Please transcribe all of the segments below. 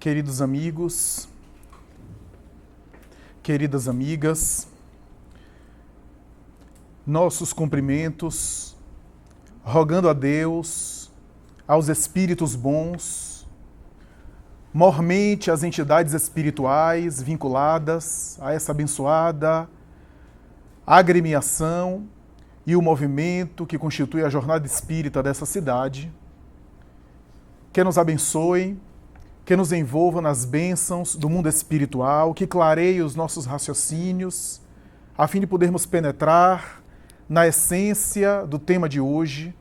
Queridos amigos, queridas amigas, nossos cumprimentos, rogando a Deus, aos espíritos bons, mormente às entidades espirituais vinculadas a essa abençoada agremiação e o movimento que constitui a jornada espírita dessa cidade, que nos abençoe, que nos envolva nas bênçãos do mundo espiritual, que clareie os nossos raciocínios, a fim de podermos penetrar na essência do tema de hoje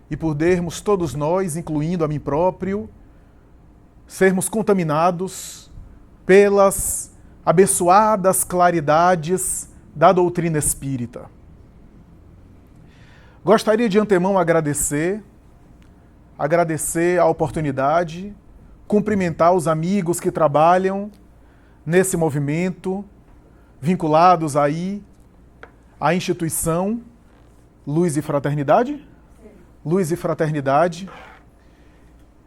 e podermos todos nós, incluindo a mim próprio, sermos contaminados pelas abençoadas claridades da doutrina espírita. Gostaria de antemão agradecer a oportunidade, cumprimentar os amigos que trabalham nesse movimento, vinculados aí à instituição Luz e Fraternidade? Luz e Fraternidade.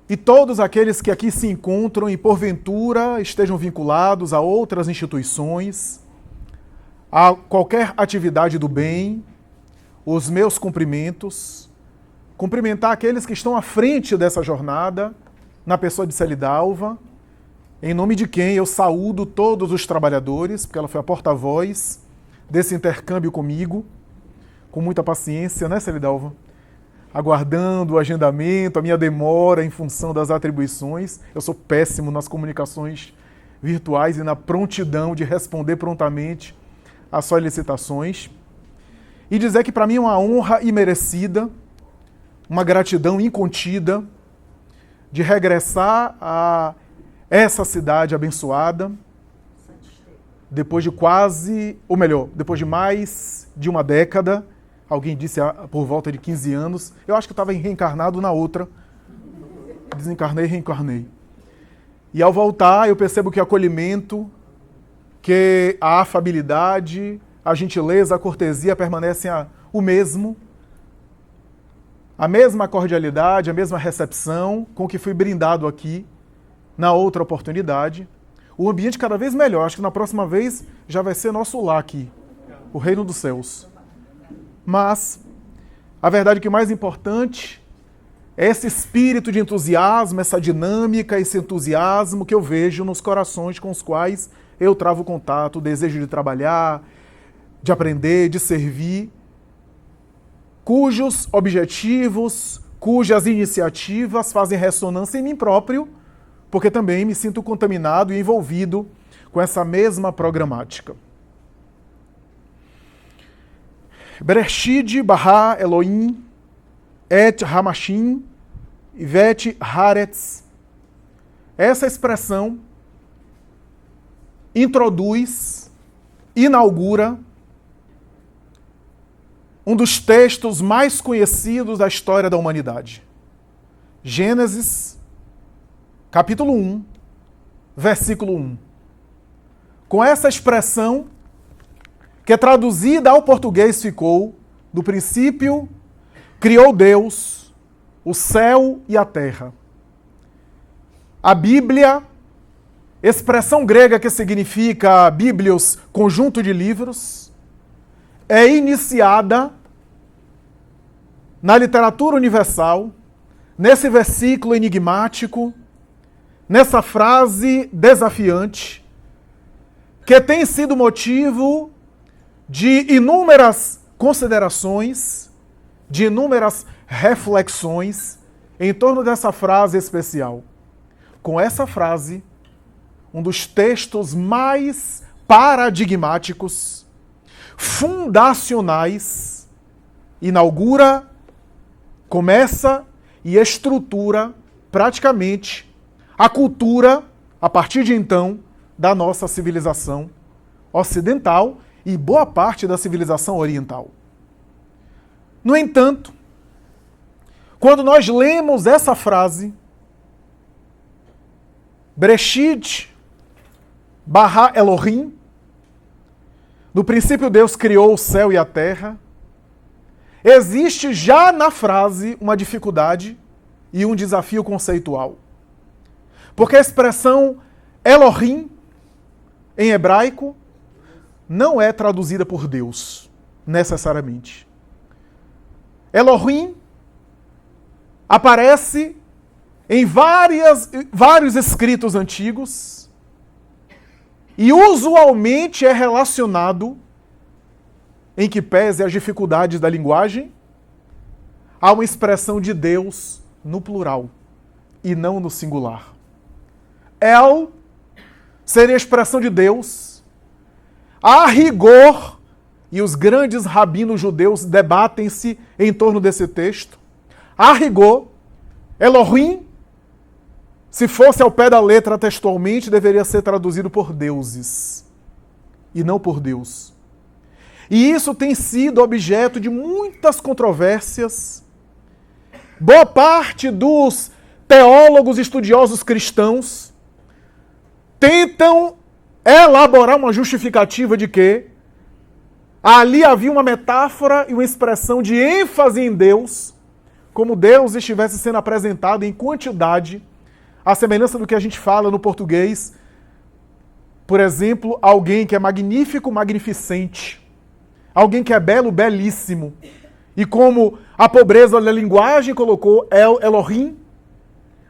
E todos aqueles que aqui se encontram e porventura estejam vinculados a outras instituições, a qualquer atividade do bem, os meus cumprimentos, cumprimentar aqueles que estão à frente dessa jornada, na pessoa de Celidalva, em nome de quem eu saúdo todos os trabalhadores, porque ela foi a porta-voz desse intercâmbio comigo, com muita paciência, né, Celidalva? Aguardando o agendamento, a minha demora em função das atribuições. Eu sou péssimo nas comunicações virtuais e na prontidão de responder prontamente às solicitações. E dizer que para mim é uma honra imerecida, uma gratidão incontida, de regressar a essa cidade abençoada, depois de mais de uma década, alguém disse por volta de 15 anos, eu acho que eu estava reencarnado na outra, desencarnei e reencarnei. E ao voltar eu percebo que o acolhimento, que a afabilidade, a gentileza, a cortesia permanecem o mesmo, a mesma cordialidade, a mesma recepção com que fui brindado aqui na outra oportunidade. O ambiente cada vez melhor. Acho que na próxima vez já vai ser nosso lar aqui, o reino dos céus. Mas a verdade é que o mais importante é esse espírito de entusiasmo, essa dinâmica, esse entusiasmo que eu vejo nos corações com os quais eu travo contato, o desejo de trabalhar, de aprender, de servir, cujos objetivos, cujas iniciativas fazem ressonância em mim próprio, porque também me sinto contaminado e envolvido com essa mesma programática. Bereshit bara Elohim et hamashim vet haaretz. Essa expressão introduz, inaugura um dos textos mais conhecidos da história da humanidade. Gênesis, capítulo 1, versículo 1. Com essa expressão, que traduzida ao português ficou, do princípio, criou Deus o céu e a terra. A Bíblia, expressão grega que significa Bíblios, conjunto de livros, é iniciada na literatura universal, nesse versículo enigmático, nessa frase desafiante, que tem sido motivo de inúmeras considerações, de inúmeras reflexões em torno dessa frase especial. Com essa frase, um dos textos mais paradigmáticos, fundacionais, inaugura, começa e estrutura praticamente a cultura, a partir de então, da nossa civilização ocidental e boa parte da civilização oriental. No entanto, quando nós lemos essa frase, Bereshit bara Elohim, no princípio Deus criou o céu e a terra, existe já na frase uma dificuldade e um desafio conceitual. Porque a expressão Elohim, em hebraico, não é traduzida por Deus, necessariamente. Elohim aparece em vários escritos antigos e usualmente é relacionado, em que pese as dificuldades da linguagem, a uma expressão de Deus no plural e não no singular. El seria a expressão de Deus. A rigor, e os grandes rabinos judeus debatem-se em torno desse texto, a rigor, Elohim, se fosse ao pé da letra textualmente, deveria ser traduzido por deuses e não por Deus. E isso tem sido objeto de muitas controvérsias. Boa parte dos teólogos estudiosos cristãos tentam elaborar uma justificativa de que ali havia uma metáfora e uma expressão de ênfase em Deus, como Deus estivesse sendo apresentado em quantidade, à semelhança do que a gente fala no português. Por exemplo, alguém que é magnífico, magnificente. Alguém que é belo, belíssimo. E como a pobreza da linguagem colocou Elohim,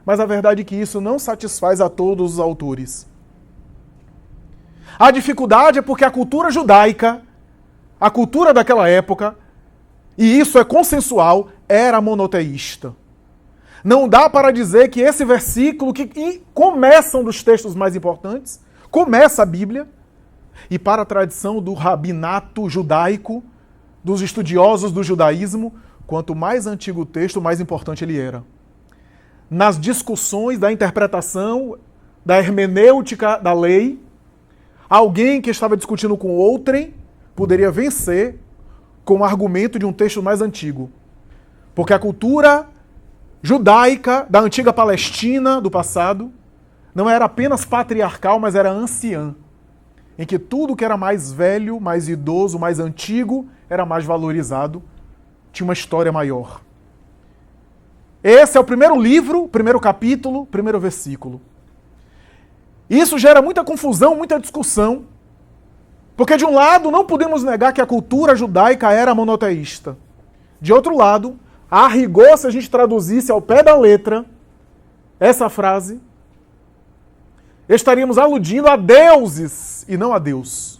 mas a verdade é que isso não satisfaz a todos os autores. A dificuldade é porque a cultura judaica, a cultura daquela época, e isso é consensual, era monoteísta. Não dá para dizer que esse versículo, que começa um dos textos mais importantes, começa a Bíblia, e para a tradição do rabinato judaico, dos estudiosos do judaísmo, quanto mais antigo o texto, mais importante ele era. Nas discussões da interpretação, da hermenêutica da lei, alguém que estava discutindo com outrem poderia vencer com o argumento de um texto mais antigo. Porque a cultura judaica da antiga Palestina do passado não era apenas patriarcal, mas era anciã, em que tudo que era mais velho, mais idoso, mais antigo, era mais valorizado, tinha uma história maior. Esse é o primeiro livro, primeiro capítulo, primeiro versículo. Isso gera muita confusão, muita discussão, porque de um lado não podemos negar que a cultura judaica era monoteísta. De outro lado, a rigor, se a gente traduzisse ao pé da letra essa frase, estaríamos aludindo a deuses e não a Deus.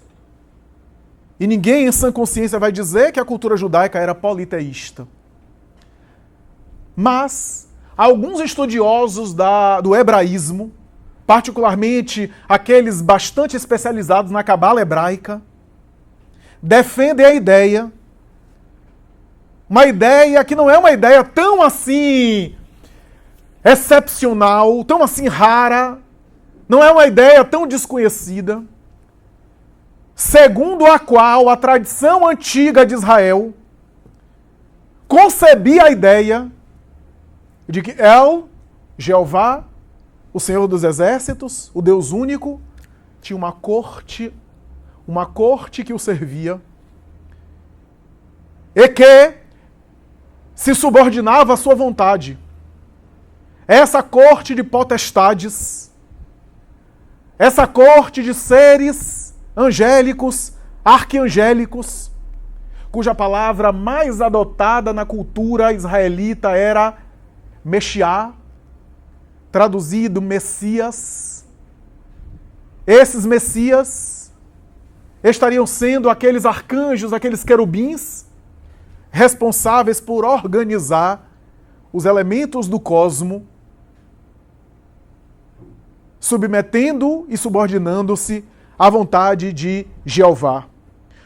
E ninguém em sã consciência vai dizer que a cultura judaica era politeísta. Mas alguns estudiosos do hebraísmo, particularmente aqueles bastante especializados na cabala hebraica, defendem a ideia, uma ideia que não é uma ideia tão assim excepcional, tão assim rara, não é uma ideia tão desconhecida, segundo a qual a tradição antiga de Israel concebia a ideia de que Jeová, o Senhor dos Exércitos, o Deus único, tinha uma corte que o servia e que se subordinava à sua vontade. Essa corte de potestades, essa corte de seres angélicos, arquiangélicos, cuja palavra mais adotada na cultura israelita era Mexiá, traduzido Messias. Esses Messias estariam sendo aqueles arcanjos, aqueles querubins, responsáveis por organizar os elementos do cosmo, submetendo e subordinando-se à vontade de Jeová.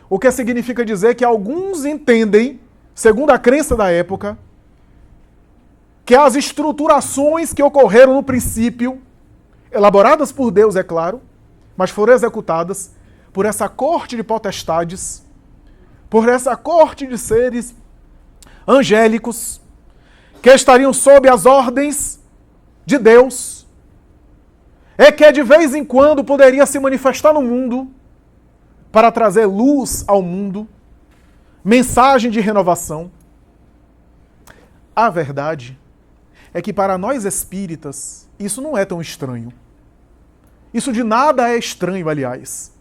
O que significa dizer que alguns entendem, segundo a crença da época, que as estruturações que ocorreram no princípio, elaboradas por Deus, é claro, mas foram executadas por essa corte de potestades, por essa corte de seres angélicos, que estariam sob as ordens de Deus, e que de vez em quando poderia se manifestar no mundo para trazer luz ao mundo, mensagem de renovação. A verdade é que para nós espíritas, isso não é tão estranho. Isso de nada é estranho, aliás.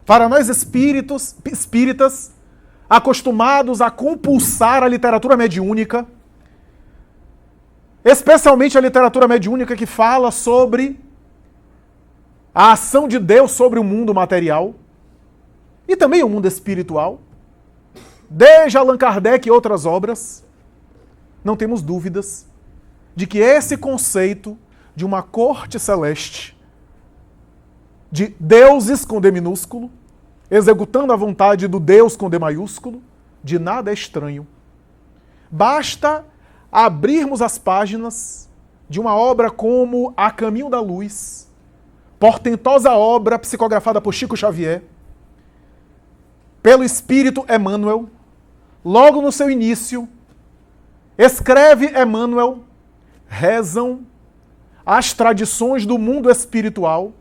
Para nós espíritas, acostumados a compulsar a literatura mediúnica, especialmente a literatura mediúnica que fala sobre a ação de Deus sobre o mundo material e também o mundo espiritual, desde Allan Kardec e outras obras, não temos dúvidas de que esse conceito de uma corte celeste, de deuses com D minúsculo, executando a vontade do Deus com D maiúsculo, de nada é estranho. Basta abrirmos as páginas de uma obra como A Caminho da Luz, portentosa obra psicografada por Chico Xavier, pelo Espírito Emmanuel. Logo no seu início, escreve Emmanuel, rezam as tradições do mundo espiritual,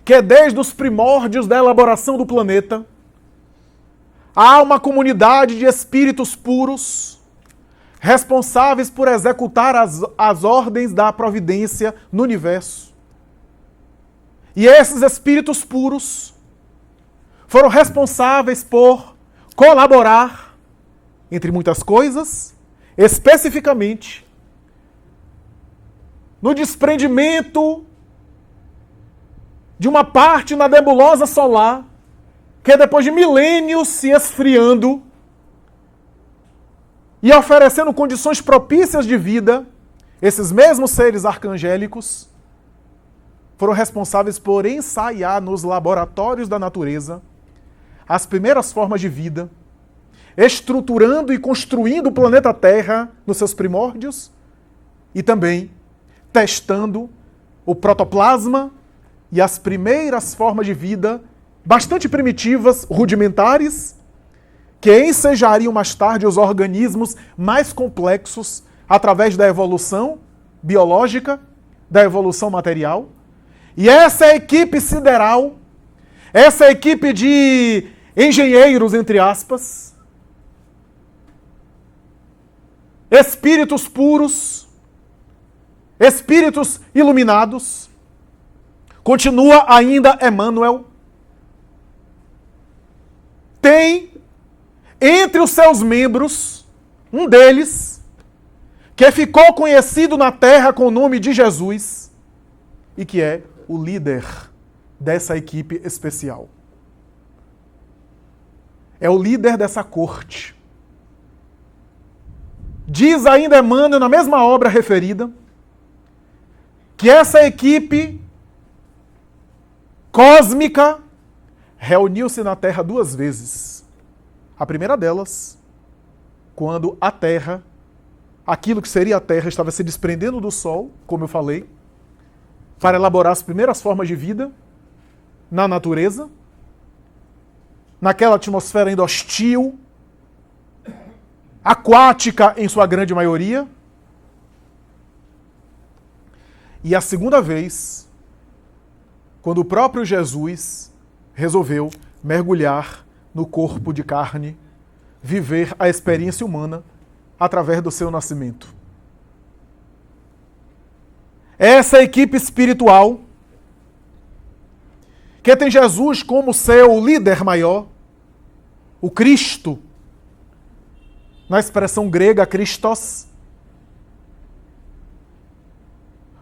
que desde os primórdios da elaboração do planeta, há uma comunidade de espíritos puros, responsáveis por executar as ordens da providência no universo. E esses espíritos puros foram responsáveis por colaborar, entre muitas coisas, especificamente, no desprendimento de uma parte na nebulosa solar, que depois de milênios se esfriando e oferecendo condições propícias de vida, esses mesmos seres arcangélicos foram responsáveis por ensaiar nos laboratórios da natureza as primeiras formas de vida, estruturando e construindo o planeta Terra nos seus primórdios e também testando o protoplasma e as primeiras formas de vida bastante primitivas, rudimentares, que ensejariam mais tarde os organismos mais complexos através da evolução biológica, da evolução material. E essa equipe sideral, essa equipe de engenheiros, entre aspas, espíritos puros, espíritos iluminados, continua ainda Emmanuel, tem entre os seus membros um deles que ficou conhecido na Terra com o nome de Jesus e que é o líder dessa equipe especial. É o líder dessa corte. Diz ainda Emmanuel, na mesma obra referida, que essa equipe cósmica reuniu-se na Terra 2 vezes. A primeira delas, quando a Terra, aquilo que seria a Terra, estava se desprendendo do Sol, como eu falei, para elaborar as primeiras formas de vida na natureza, naquela atmosfera ainda hostil, aquática em sua grande maioria. E a segunda vez, quando o próprio Jesus resolveu mergulhar no corpo de carne, viver a experiência humana através do seu nascimento. Essa equipe espiritual, que tem Jesus como seu líder maior, o Cristo, na expressão grega Christos,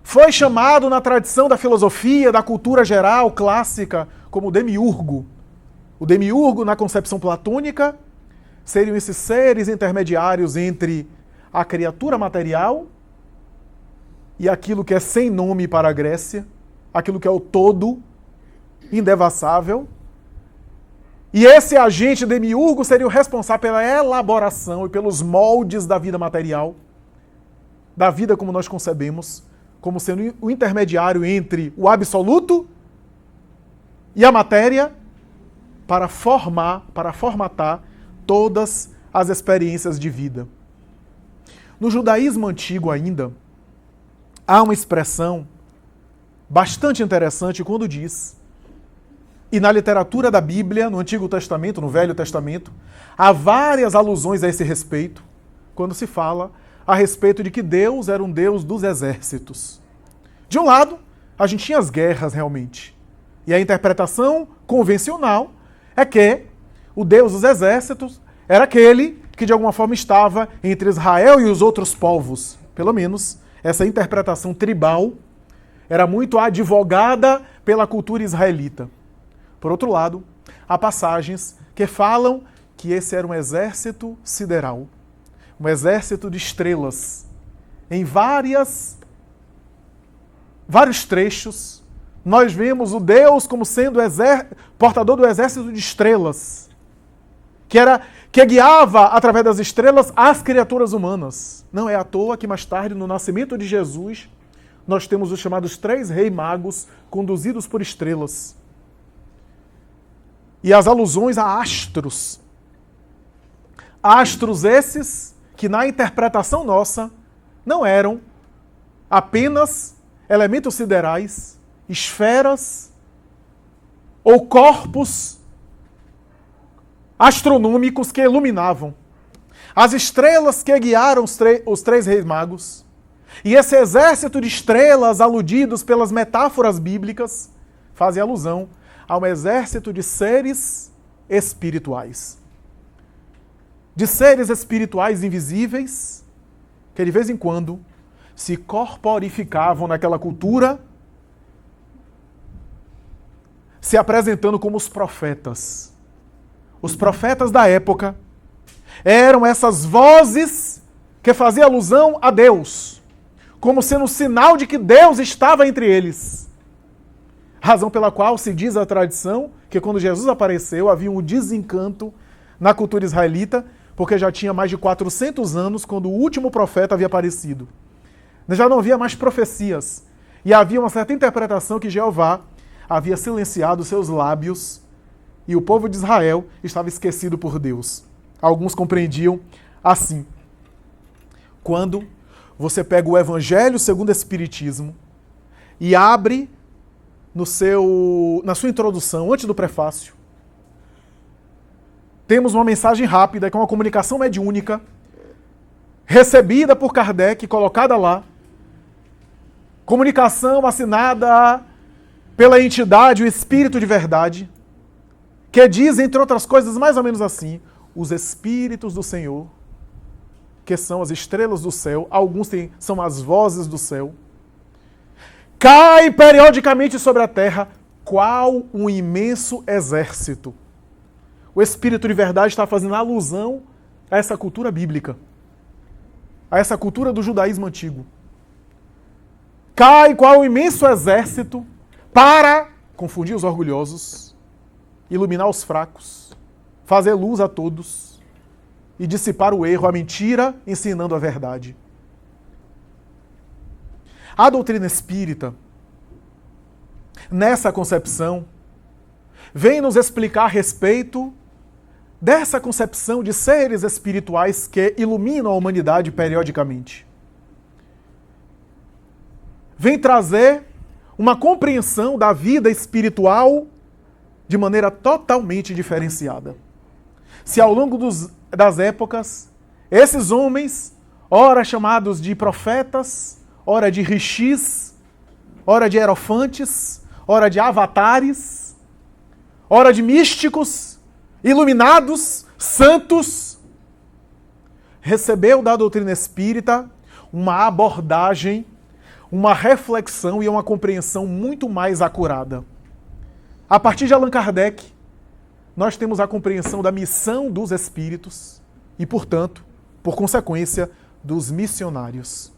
foi chamado na tradição da filosofia, da cultura geral, clássica, como demiurgo. O demiurgo, na concepção platônica, seriam esses seres intermediários entre a criatura material e aquilo que é sem nome para a Grécia, aquilo que é o todo, indevassável. E esse agente demiurgo seria o responsável pela elaboração e pelos moldes da vida material, da vida como nós concebemos, como sendo o intermediário entre o absoluto e a matéria, para formatar todas as experiências de vida. No judaísmo antigo ainda, há uma expressão bastante interessante quando diz, e na literatura da Bíblia, no Antigo Testamento, no Velho Testamento, há várias alusões a esse respeito, quando se fala a respeito de que Deus era um Deus dos exércitos. De um lado, a gente tinha as guerras realmente. E a interpretação convencional é que o Deus dos exércitos era aquele que de alguma forma estava entre Israel e os outros povos. Pelo menos essa interpretação tribal era muito advogada pela cultura israelita. Por outro lado, há passagens que falam que esse era um exército sideral, um exército de estrelas. Em vários trechos, nós vemos o Deus como sendo portador do exército de estrelas, que guiava através das estrelas as criaturas humanas. Não é à toa que mais tarde, no nascimento de Jesus, nós temos os chamados 3 reis magos conduzidos por estrelas. E as alusões a astros. Astros esses que na interpretação nossa não eram apenas elementos siderais, esferas ou corpos astronômicos que iluminavam. As estrelas que guiaram os 3 reis magos. E esse exército de estrelas aludidos pelas metáforas bíblicas fazem alusão a um exército de seres espirituais. De seres espirituais invisíveis que de vez em quando se corporificavam naquela cultura, se apresentando como os profetas. Os profetas da época eram essas vozes que faziam alusão a Deus, como sendo um sinal de que Deus estava entre eles. Razão pela qual se diz a tradição que quando Jesus apareceu havia um desencanto na cultura israelita, porque já tinha mais de 400 anos quando o último profeta havia aparecido. Já não havia mais profecias. E havia uma certa interpretação que Jeová havia silenciado seus lábios e o povo de Israel estava esquecido por Deus. Alguns compreendiam assim. Quando você pega o Evangelho segundo o Espiritismo e abre na sua introdução, antes do prefácio, temos uma mensagem rápida, que é uma comunicação mediúnica, recebida por Kardec, colocada lá. Comunicação assinada pela entidade, o Espírito de Verdade, que diz, entre outras coisas, mais ou menos assim: os Espíritos do Senhor, que são as estrelas do céu, alguns são as vozes do céu, caem periodicamente sobre a terra, qual um imenso exército. O Espírito de Verdade está fazendo alusão a essa cultura bíblica, a essa cultura do judaísmo antigo. Cai qual um imenso exército para confundir os orgulhosos, iluminar os fracos, fazer luz a todos e dissipar o erro, a mentira, ensinando a verdade. A doutrina espírita, nessa concepção, vem nos explicar a respeito dessa concepção de seres espirituais que iluminam a humanidade periodicamente. Vem trazer uma compreensão da vida espiritual de maneira totalmente diferenciada. Se ao longo das épocas, esses homens, ora chamados de profetas, ora de rishis, ora de hierofantes, ora de avatares, ora de místicos, iluminados, santos, recebeu da doutrina espírita uma abordagem, uma reflexão e uma compreensão muito mais acurada. A partir de Allan Kardec, nós temos a compreensão da missão dos espíritos e, portanto, por consequência, dos missionários.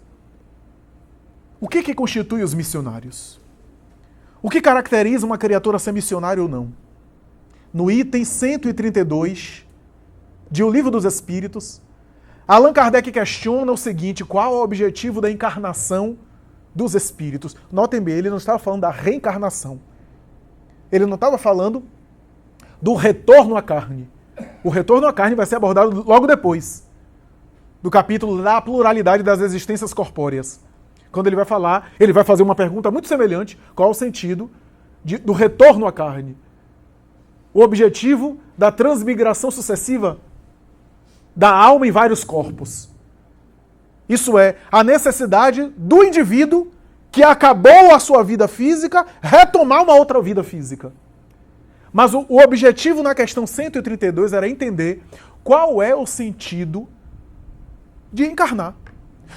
O que constitui os missionários? O que caracteriza uma criatura ser missionária ou não? No item 132 de O Livro dos Espíritos, Allan Kardec questiona o seguinte: qual é o objetivo da encarnação dos espíritos? Notem bem, ele não estava falando da reencarnação. Ele não estava falando do retorno à carne. O retorno à carne vai ser abordado logo depois do capítulo da pluralidade das existências corpóreas. Quando ele vai falar, ele vai fazer uma pergunta muito semelhante: qual é o sentido do retorno à carne? O objetivo da transmigração sucessiva da alma em vários corpos. Isso é, a necessidade do indivíduo que acabou a sua vida física retomar uma outra vida física. Mas o objetivo na questão 132 era entender qual é o sentido de encarnar.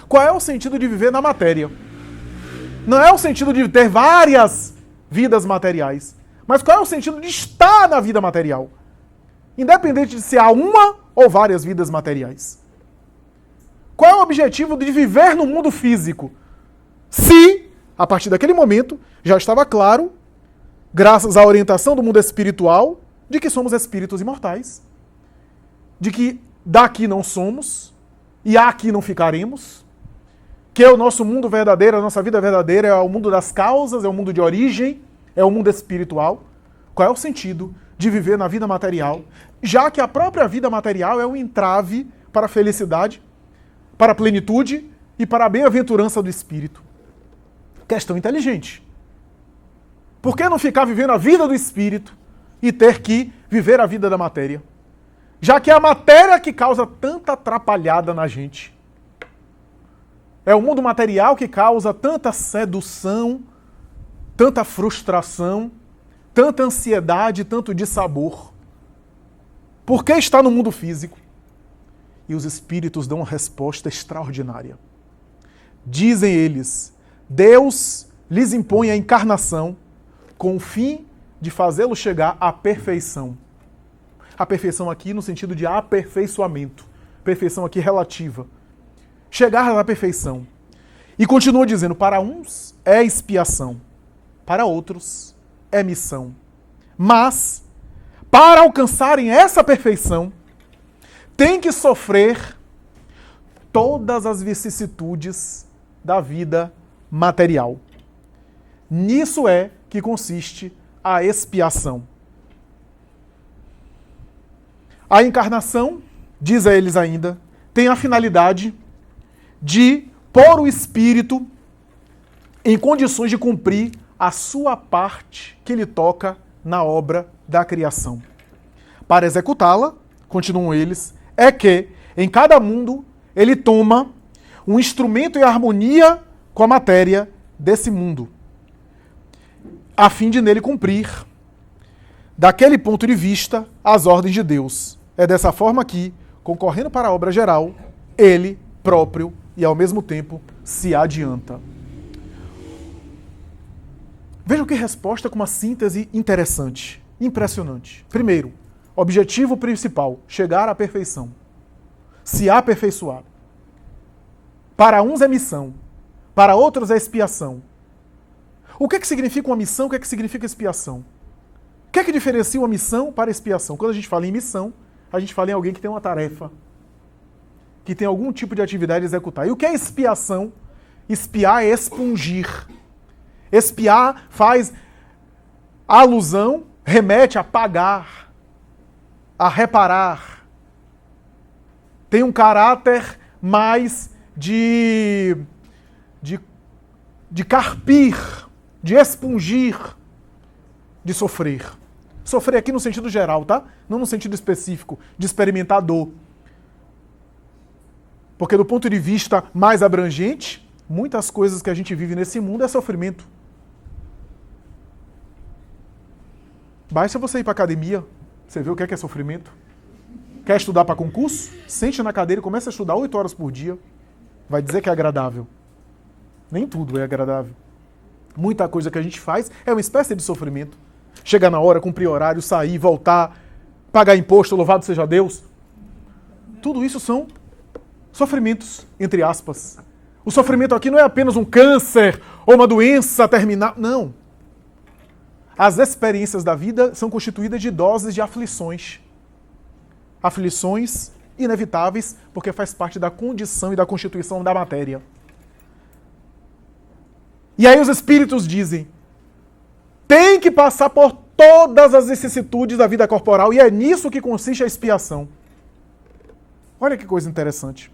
Qual é o sentido de viver na matéria? Não é o sentido de ter várias vidas materiais, mas qual é o sentido de estar na vida material? Independente de se há uma ou várias vidas materiais. Qual é o objetivo de viver no mundo físico? Se, a partir daquele momento, já estava claro, graças à orientação do mundo espiritual, de que somos espíritos imortais, de que daqui não somos e aqui não ficaremos, que é o nosso mundo verdadeiro, a nossa vida verdadeira é o mundo das causas, é o mundo de origem, é o mundo espiritual. Qual é o sentido de viver na vida material, já que a própria vida material é um entrave para a felicidade, para a plenitude e para a bem-aventurança do espírito? Questão inteligente. Por que não ficar vivendo a vida do espírito e ter que viver a vida da matéria? Já que é a matéria que causa tanta atrapalhada na gente. É o mundo material que causa tanta sedução, tanta frustração, tanta ansiedade, tanto dissabor. Por que está no mundo físico? E os espíritos dão uma resposta extraordinária. Dizem eles, Deus lhes impõe a encarnação com o fim de fazê-lo chegar à perfeição. A perfeição aqui no sentido de aperfeiçoamento. Perfeição aqui relativa. Chegar à perfeição. E continua dizendo, para uns é expiação, para outros é missão. Mas, para alcançarem essa perfeição, tem que sofrer todas as vicissitudes da vida material. Nisso é que consiste a expiação. A encarnação, diz a eles ainda, tem a finalidade de pôr o espírito em condições de cumprir a sua parte que lhe toca na obra da criação. Para executá-la, continuam eles, é que em cada mundo ele toma um instrumento em harmonia com a matéria desse mundo, a fim de nele cumprir, daquele ponto de vista, as ordens de Deus. É dessa forma que, concorrendo para a obra geral, ele próprio e ao mesmo tempo se adianta. Vejam que resposta com uma síntese interessante, impressionante. Primeiro, objetivo principal, chegar à perfeição. Se aperfeiçoar. Para uns é missão, para outros é expiação. O que significa uma missão, o que significa expiação? O que diferencia uma missão para expiação? Quando a gente fala em missão, a gente fala em alguém que tem uma tarefa, que tem algum tipo de atividade a executar. E o que é expiação? Expiar é expungir. Expiar faz alusão, remete a pagar, a reparar. Tem um caráter mais de carpir, de expungir, de sofrer. Sofrer aqui no sentido geral, tá? Não no sentido específico, de experimentar dor. Porque do ponto de vista mais abrangente, muitas coisas que a gente vive nesse mundo é sofrimento. Basta você ir para a academia, você vê o que é sofrimento. Quer estudar para concurso? Sente na cadeira e comece a estudar 8 horas por dia. Vai dizer que é agradável. Nem tudo é agradável. Muita coisa que a gente faz é uma espécie de sofrimento. Chegar na hora, cumprir horário, sair, voltar, pagar imposto, louvado seja Deus. Tudo isso são sofrimentos, entre aspas. O sofrimento aqui não é apenas um câncer ou uma doença terminal. Não. As experiências da vida são constituídas de doses de aflições. Aflições inevitáveis, porque faz parte da condição e da constituição da matéria. E aí os espíritos dizem, tem que passar por todas as vicissitudes da vida corporal, e é nisso que consiste a expiação. Olha que coisa interessante.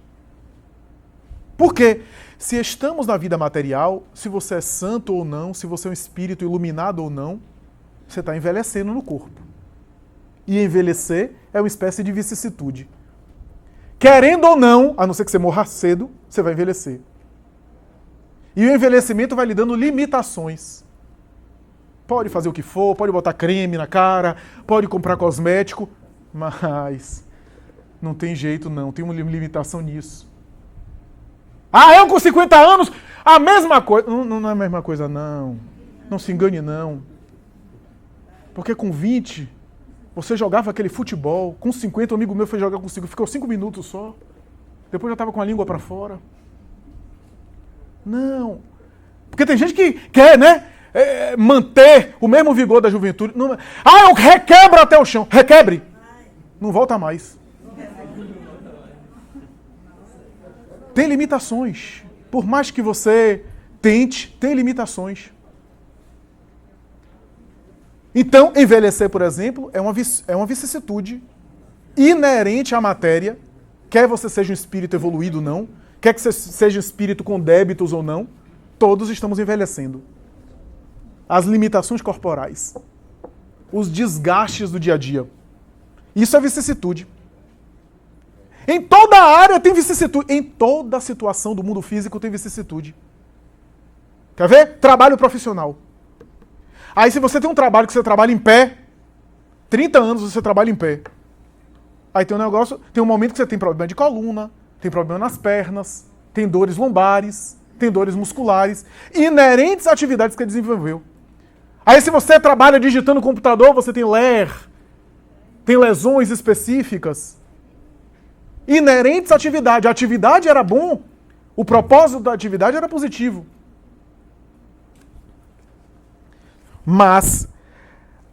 Porque se estamos na vida material, se você é santo ou não, se você é um espírito iluminado ou não, você está envelhecendo no corpo. E envelhecer é uma espécie de vicissitude. querendo ou não, a não ser que você morra cedo, você vai envelhecer. E o envelhecimento vai lhe dando limitações. Pode fazer o que for, pode botar creme na cara, pode comprar cosmético, mas não tem jeito não, tem uma limitação nisso. Ah, eu com 50 anos, a mesma coisa. Não é a mesma coisa não. Não se engane não. Porque com 20, você jogava aquele futebol, com 50 um amigo meu foi jogar consigo, ficou 5 minutos só. Depois já estava com a língua para fora. Não. Porque tem gente que quer, né? Manter o mesmo vigor da juventude. Não, eu requebro até o chão. Requebre. Não volta mais. Tem limitações. Por mais que você tente, tem limitações. Então, envelhecer, por exemplo, é uma vicissitude inerente à matéria, quer você seja um espírito evoluído ou não, quer que você seja um espírito com débitos ou não, todos estamos envelhecendo. As limitações corporais, os desgastes do dia a dia. Isso é vicissitude. Em toda área tem vicissitude. Em toda situação do mundo físico tem vicissitude. Quer ver? Trabalho profissional. Aí se você tem um trabalho que você trabalha em pé, 30 anos você trabalha em pé. Aí tem um momento que você tem problema de coluna, tem problema nas pernas, tem dores lombares, tem dores musculares, inerentes às atividades que ele desenvolveu. Aí se você trabalha digitando no computador, você tem LER, tem lesões específicas, inerentes à atividade. A atividade era bom, o propósito da atividade era positivo. Mas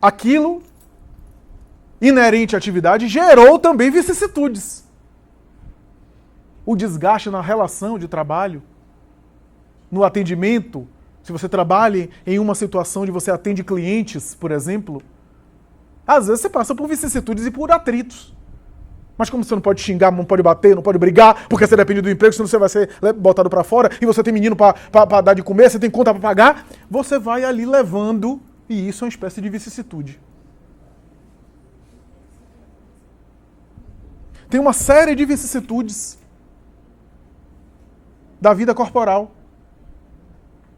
aquilo inerente à atividade gerou também vicissitudes. O desgaste na relação de trabalho, no atendimento, se você trabalha em uma situação onde você atende clientes, por exemplo, às vezes você passa por vicissitudes e por atritos. Mas como você não pode xingar, não pode bater, não pode brigar, porque você depende do emprego, senão você vai ser botado para fora, e você tem menino para dar de comer, você tem conta para pagar, você vai ali levando, e isso é uma espécie de vicissitude. Tem uma série de vicissitudes da vida corporal.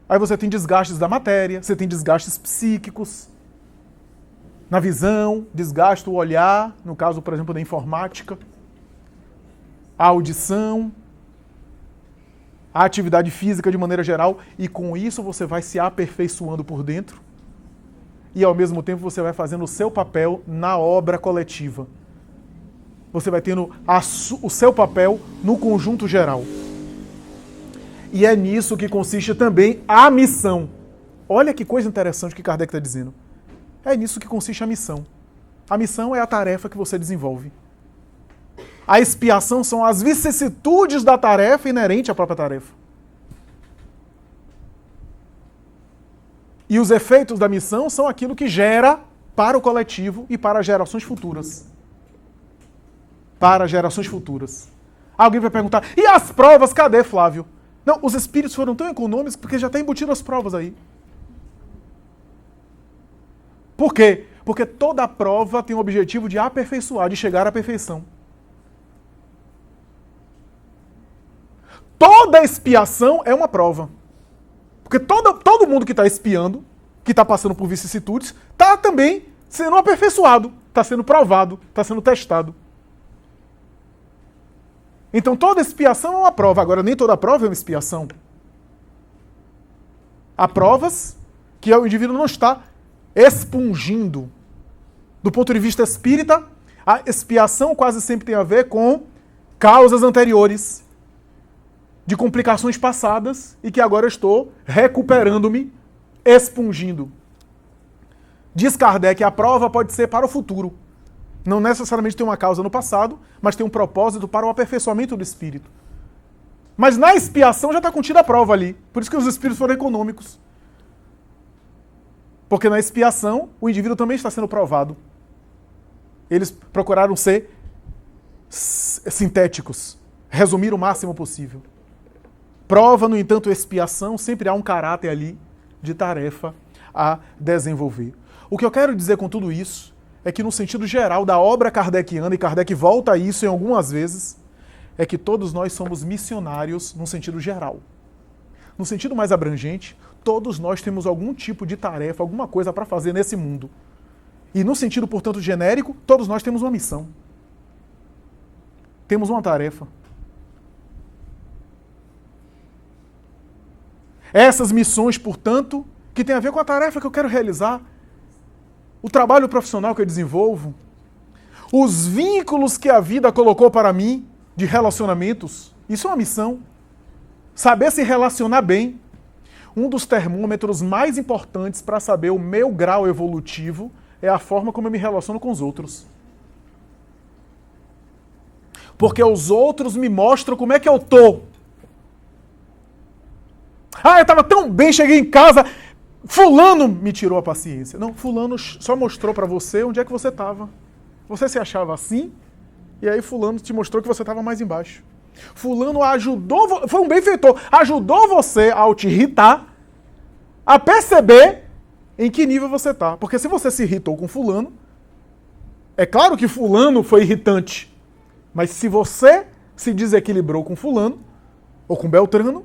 Aí você tem desgastes da matéria, você tem desgastes psíquicos, na visão, desgaste o olhar, no caso, por exemplo, da informática, a audição, a atividade física de maneira geral, e com isso você vai se aperfeiçoando por dentro e, ao mesmo tempo, você vai fazendo o seu papel na obra coletiva. Você vai tendo o seu papel no conjunto geral. E é nisso que consiste também a missão. Olha que coisa interessante que Kardec está dizendo. É nisso que consiste a missão. A missão é a tarefa que você desenvolve. A expiação são as vicissitudes da tarefa inerente à própria tarefa. E os efeitos da missão são aquilo que gera para o coletivo e para gerações futuras. Para gerações futuras. Alguém vai perguntar, e as provas, cadê, Flávio? Não, os espíritos foram tão econômicos porque já está embutido as provas aí. Por quê? Porque toda prova tem o objetivo de aperfeiçoar, de chegar à perfeição. Toda expiação é uma prova. Porque todo mundo que está expiando, que está passando por vicissitudes, está também sendo aperfeiçoado, está sendo provado, está sendo testado. Então toda expiação é uma prova. Agora, nem toda prova é uma expiação. Há provas que o indivíduo não está expungindo. Do ponto de vista espírita, a expiação quase sempre tem a ver com causas anteriores, de complicações passadas, e que agora eu estou recuperando-me, expungindo. Diz Kardec, a prova pode ser para o futuro. Não necessariamente tem uma causa no passado, mas tem um propósito para o aperfeiçoamento do espírito. Mas na expiação já está contida a prova ali. Por isso que os espíritos foram econômicos. Porque na expiação, o indivíduo também está sendo provado. Eles procuraram ser sintéticos, resumir o máximo possível. Prova, no entanto, expiação, sempre há um caráter ali de tarefa a desenvolver. O que eu quero dizer com tudo isso é que, no sentido geral da obra kardeciana, e Kardec volta a isso em algumas vezes, é que todos nós somos missionários num sentido geral. No sentido mais abrangente, todos nós temos algum tipo de tarefa, alguma coisa para fazer nesse mundo. E no sentido, portanto, genérico, todos nós temos uma missão. Temos uma tarefa. Essas missões, portanto, que tem a ver com a tarefa que eu quero realizar, o trabalho profissional que eu desenvolvo, os vínculos que a vida colocou para mim de relacionamentos, isso é uma missão. Saber se relacionar bem. Um dos termômetros mais importantes para saber o meu grau evolutivo é a forma como eu me relaciono com os outros. Porque os outros me mostram como é que eu tô. Ah, eu estava tão bem, cheguei em casa, fulano me tirou a paciência. Não, fulano só mostrou para você onde é que você estava. Você se achava assim, e aí fulano te mostrou que você estava mais embaixo. Fulano ajudou, foi um benfeitor, ajudou você ao te irritar, a perceber em que nível você está. Porque se você se irritou com fulano, é claro que fulano foi irritante. Mas se você se desequilibrou com fulano, ou com Beltrano,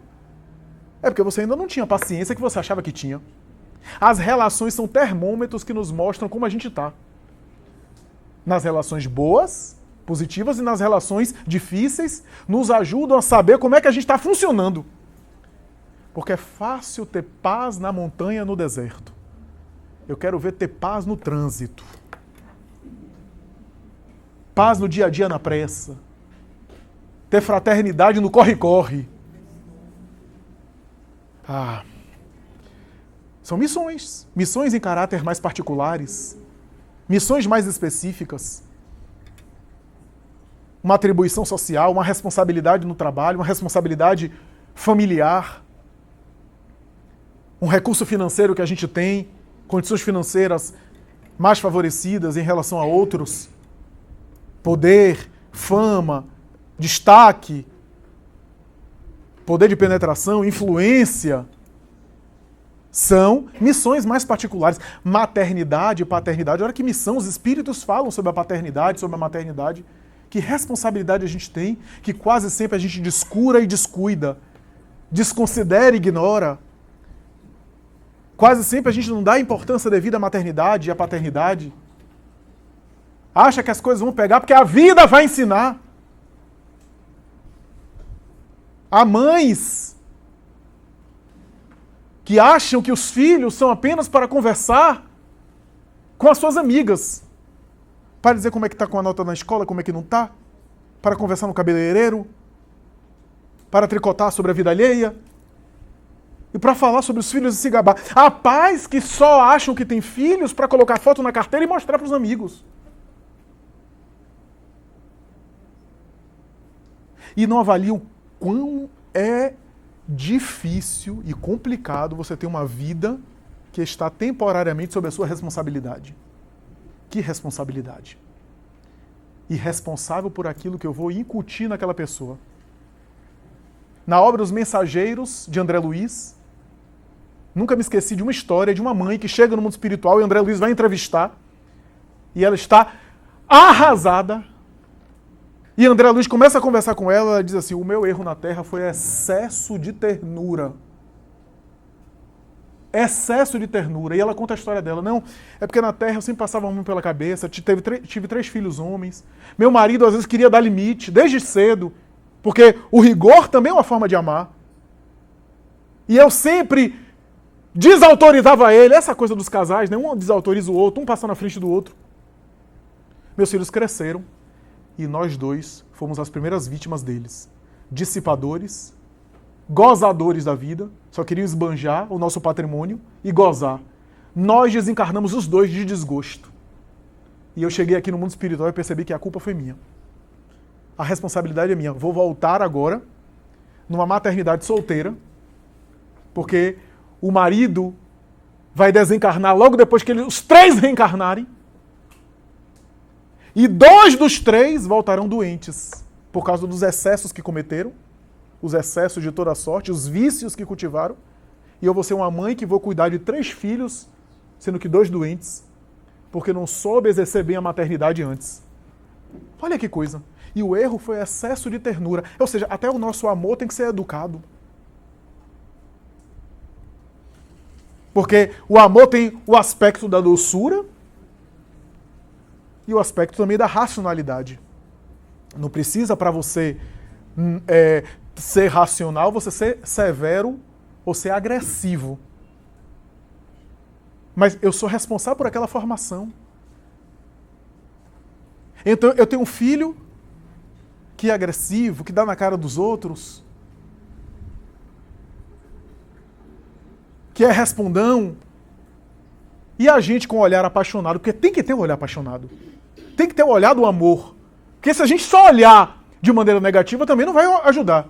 é porque você ainda não tinha a paciência que você achava que tinha. As relações são termômetros que nos mostram como a gente está. Nas relações boas, positivas, e nas relações difíceis, nos ajudam a saber como é que a gente está funcionando. Porque é fácil ter paz na montanha, no deserto. Eu quero ver ter paz no trânsito. Paz no dia a dia na pressa. Ter fraternidade no corre-corre. São missões. Missões em caráter mais particulares. Missões mais específicas. Uma atribuição social, uma responsabilidade no trabalho, uma responsabilidade familiar. Um recurso financeiro que a gente tem, condições financeiras mais favorecidas em relação a outros. Poder, fama, destaque, poder de penetração, influência, são missões mais particulares. Maternidade e paternidade, olha que missão, os espíritos falam sobre a paternidade, sobre a maternidade, que responsabilidade a gente tem, que quase sempre a gente descura e descuida, desconsidera e ignora. Quase sempre a gente não dá a importância devida à maternidade e à paternidade. Acha que as coisas vão pegar porque a vida vai ensinar. Há mães que acham que os filhos são apenas para conversar com as suas amigas. Para dizer como é que está com a nota na escola, como é que não está. Para conversar no cabeleireiro. Para tricotar sobre a vida alheia. E para falar sobre os filhos e se gabar. Há pais que só acham que têm filhos para colocar foto na carteira e mostrar para os amigos. E não avaliam quão é difícil e complicado você ter uma vida que está temporariamente sob a sua responsabilidade. Que responsabilidade? E responsável por aquilo que eu vou incutir naquela pessoa. Na obra Os Mensageiros, de André Luiz, nunca me esqueci de uma história de uma mãe que chega no mundo espiritual e André Luiz vai entrevistar e ela está arrasada. E André Luiz começa a conversar com ela, ela diz assim, o meu erro na Terra foi excesso de ternura. Excesso de ternura. E ela conta a história dela. Não, é porque na Terra eu sempre passava a mão pela cabeça, tive 3 filhos homens. Meu marido às vezes queria dar limite, desde cedo, porque o rigor também é uma forma de amar. E eu sempre desautorizava ele. Essa coisa dos casais, né? Um desautoriza o outro, um passa na frente do outro. Meus filhos cresceram. E nós dois fomos as primeiras vítimas deles. Dissipadores, gozadores da vida, só queriam esbanjar o nosso patrimônio e gozar. Nós desencarnamos os dois de desgosto. E eu cheguei aqui no mundo espiritual e percebi que a culpa foi minha. A responsabilidade é minha. Vou voltar agora numa maternidade solteira, porque o marido vai desencarnar logo depois que os 3 reencarnarem. E 2 dos 3 voltarão doentes por causa dos excessos que cometeram, os excessos de toda sorte, os vícios que cultivaram. E eu vou ser uma mãe que vou cuidar de 3 filhos, sendo que 2 doentes, porque não soube exercer bem a maternidade antes. Olha que coisa. E o erro foi excesso de ternura. Ou seja, até o nosso amor tem que ser educado. Porque o amor tem o aspecto da doçura e o aspecto também da racionalidade. Não precisa, para você ser racional, você ser severo ou ser agressivo. Mas eu sou responsável por aquela formação. Então eu tenho um filho que é agressivo, que dá na cara dos outros, que é respondão, e a gente com o olhar apaixonado, porque tem que ter um olhar apaixonado, tem que ter o olhar do amor, porque se a gente só olhar de maneira negativa também não vai ajudar.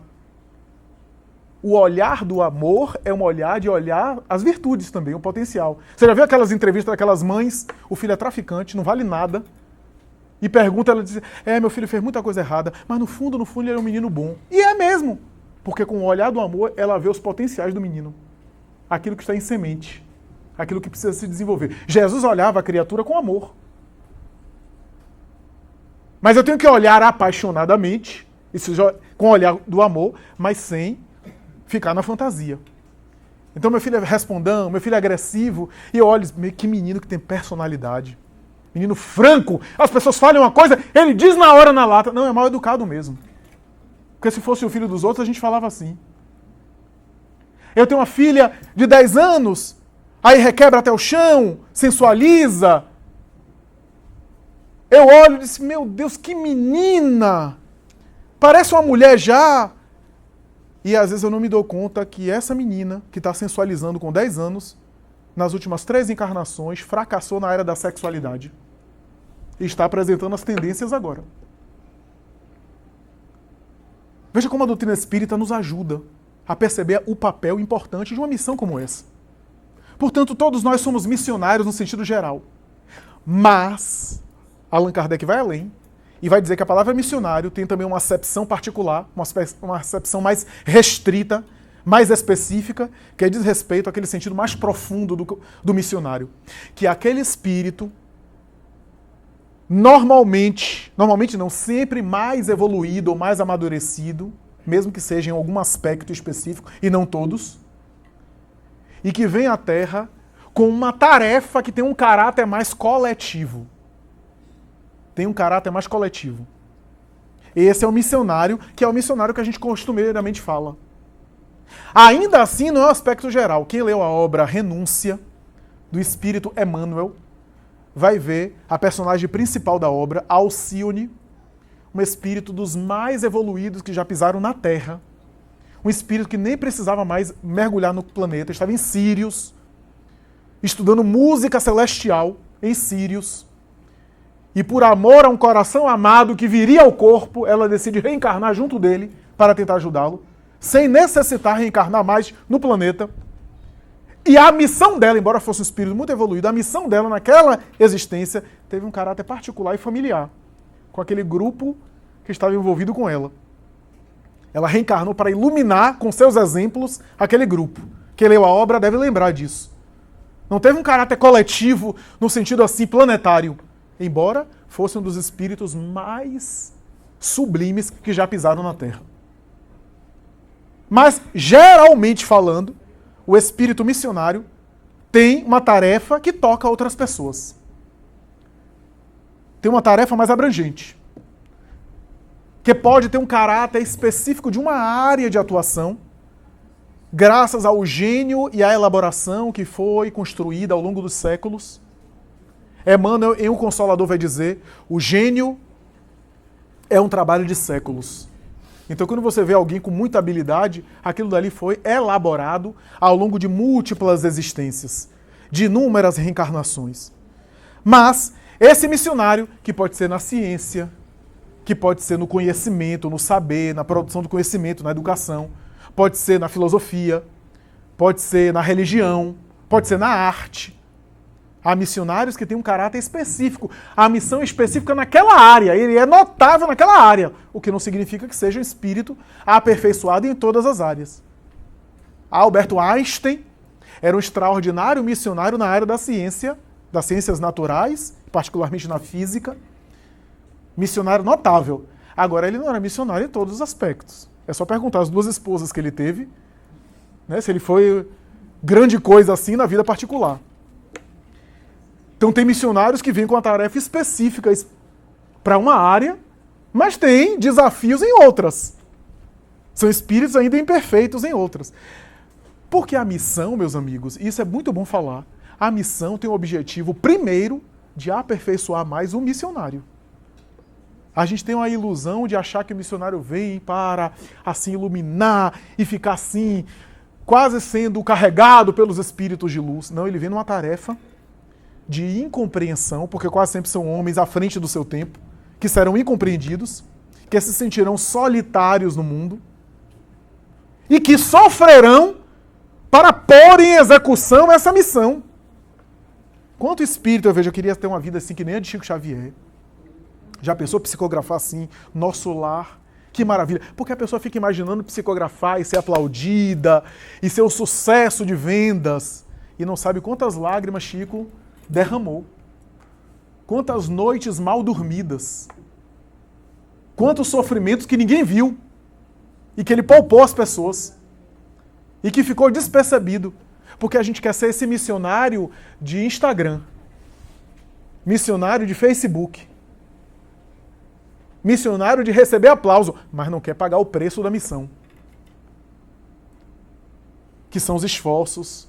O olhar do amor é um olhar de olhar as virtudes também, o potencial. Você já viu aquelas entrevistas daquelas mães, o filho é traficante, não vale nada, e pergunta, ela diz, meu filho fez muita coisa errada, mas no fundo ele é um menino bom. E é mesmo, porque com o olhar do amor ela vê os potenciais do menino. Aquilo que está em semente, aquilo que precisa se desenvolver. Jesus olhava a criatura com amor. Mas eu tenho que olhar apaixonadamente, com o olhar do amor, mas sem ficar na fantasia. Então meu filho é respondão, meu filho é agressivo, e eu olho, que menino que tem personalidade. Menino franco, as pessoas falam uma coisa, ele diz na hora na lata. Não, é mal educado mesmo. Porque se fosse o filho dos outros, a gente falava assim. Eu tenho uma filha de 10 anos, aí requebra até o chão, sensualiza. Eu olho e disse, meu Deus, que menina! Parece uma mulher já. E às vezes eu não me dou conta que essa menina, que está sensualizando com 10 anos, nas últimas 3 encarnações, fracassou na área da sexualidade. E está apresentando as tendências agora. Veja como a doutrina espírita nos ajuda a perceber o papel importante de uma missão como essa. Portanto, todos nós somos missionários no sentido geral. Mas Allan Kardec vai além e vai dizer que a palavra missionário tem também uma acepção particular, uma acepção mais restrita, mais específica, que diz respeito àquele sentido mais profundo do missionário. Que é aquele espírito, normalmente não, sempre mais evoluído ou mais amadurecido, mesmo que seja em algum aspecto específico, e não todos, e que vem à Terra com uma tarefa que tem um caráter mais coletivo. Tem um caráter mais coletivo. Esse é o missionário, que é o missionário que a gente costumeiramente fala. Ainda assim, não é um aspecto geral. Quem leu a obra Renúncia, do espírito Emmanuel, vai ver a personagem principal da obra, Alcione, um espírito dos mais evoluídos que já pisaram na Terra. Um espírito que nem precisava mais mergulhar no planeta, estava em Sírios, estudando música celestial em Sírios. E por amor a um coração amado que viria ao corpo, ela decide reencarnar junto dele para tentar ajudá-lo, sem necessitar reencarnar mais no planeta. E a missão dela, embora fosse um espírito muito evoluído, a missão dela naquela existência teve um caráter particular e familiar, com aquele grupo que estava envolvido com ela. Ela reencarnou para iluminar com seus exemplos aquele grupo. Quem leu a obra deve lembrar disso. Não teve um caráter coletivo no sentido assim planetário, embora fosse um dos espíritos mais sublimes que já pisaram na Terra. Mas, geralmente falando, o espírito missionário tem uma tarefa que toca outras pessoas. Tem uma tarefa mais abrangente, que pode ter um caráter específico de uma área de atuação, graças ao gênio e à elaboração que foi construída ao longo dos séculos. Emmanuel, em O Consolador, vai dizer, o gênio é um trabalho de séculos. Então, quando você vê alguém com muita habilidade, aquilo dali foi elaborado ao longo de múltiplas existências, de inúmeras reencarnações. Mas, esse missionário, que pode ser na ciência, que pode ser no conhecimento, no saber, na produção do conhecimento, na educação, pode ser na filosofia, pode ser na religião, pode ser na arte. Há missionários que têm um caráter específico, a missão específica naquela área, ele é notável naquela área, o que não significa que seja um espírito aperfeiçoado em todas as áreas. Albert Einstein era um extraordinário missionário na área da ciência, das ciências naturais, particularmente na física, missionário notável. Agora, ele não era missionário em todos os aspectos. É só perguntar as 2 esposas que ele teve, né, se ele foi grande coisa assim na vida particular. Então tem missionários que vêm com a tarefa específica para uma área, mas tem desafios em outras. São espíritos ainda imperfeitos em outras. Porque a missão, meus amigos, e isso é muito bom falar, a missão tem o objetivo, primeiro, de aperfeiçoar mais o missionário. A gente tem uma ilusão de achar que o missionário vem para, assim, iluminar e ficar assim, quase sendo carregado pelos espíritos de luz. Não, ele vem numa tarefa de incompreensão, porque quase sempre são homens à frente do seu tempo, que serão incompreendidos, que se sentirão solitários no mundo e que sofrerão para pôr em execução essa missão. Quanto espírito eu vejo, eu queria ter uma vida assim que nem a de Chico Xavier. Já pensou psicografar assim, nosso lar? Que maravilha. Porque a pessoa fica imaginando psicografar e ser aplaudida, e ser um sucesso de vendas, e não sabe quantas lágrimas Chico derramou. Quantas noites mal dormidas. Quantos sofrimentos que ninguém viu, e que ele poupou às pessoas, e que ficou despercebido. Porque a gente quer ser esse missionário de Instagram, missionário de Facebook, missionário de receber aplauso, mas não quer pagar o preço da missão. Que são os esforços,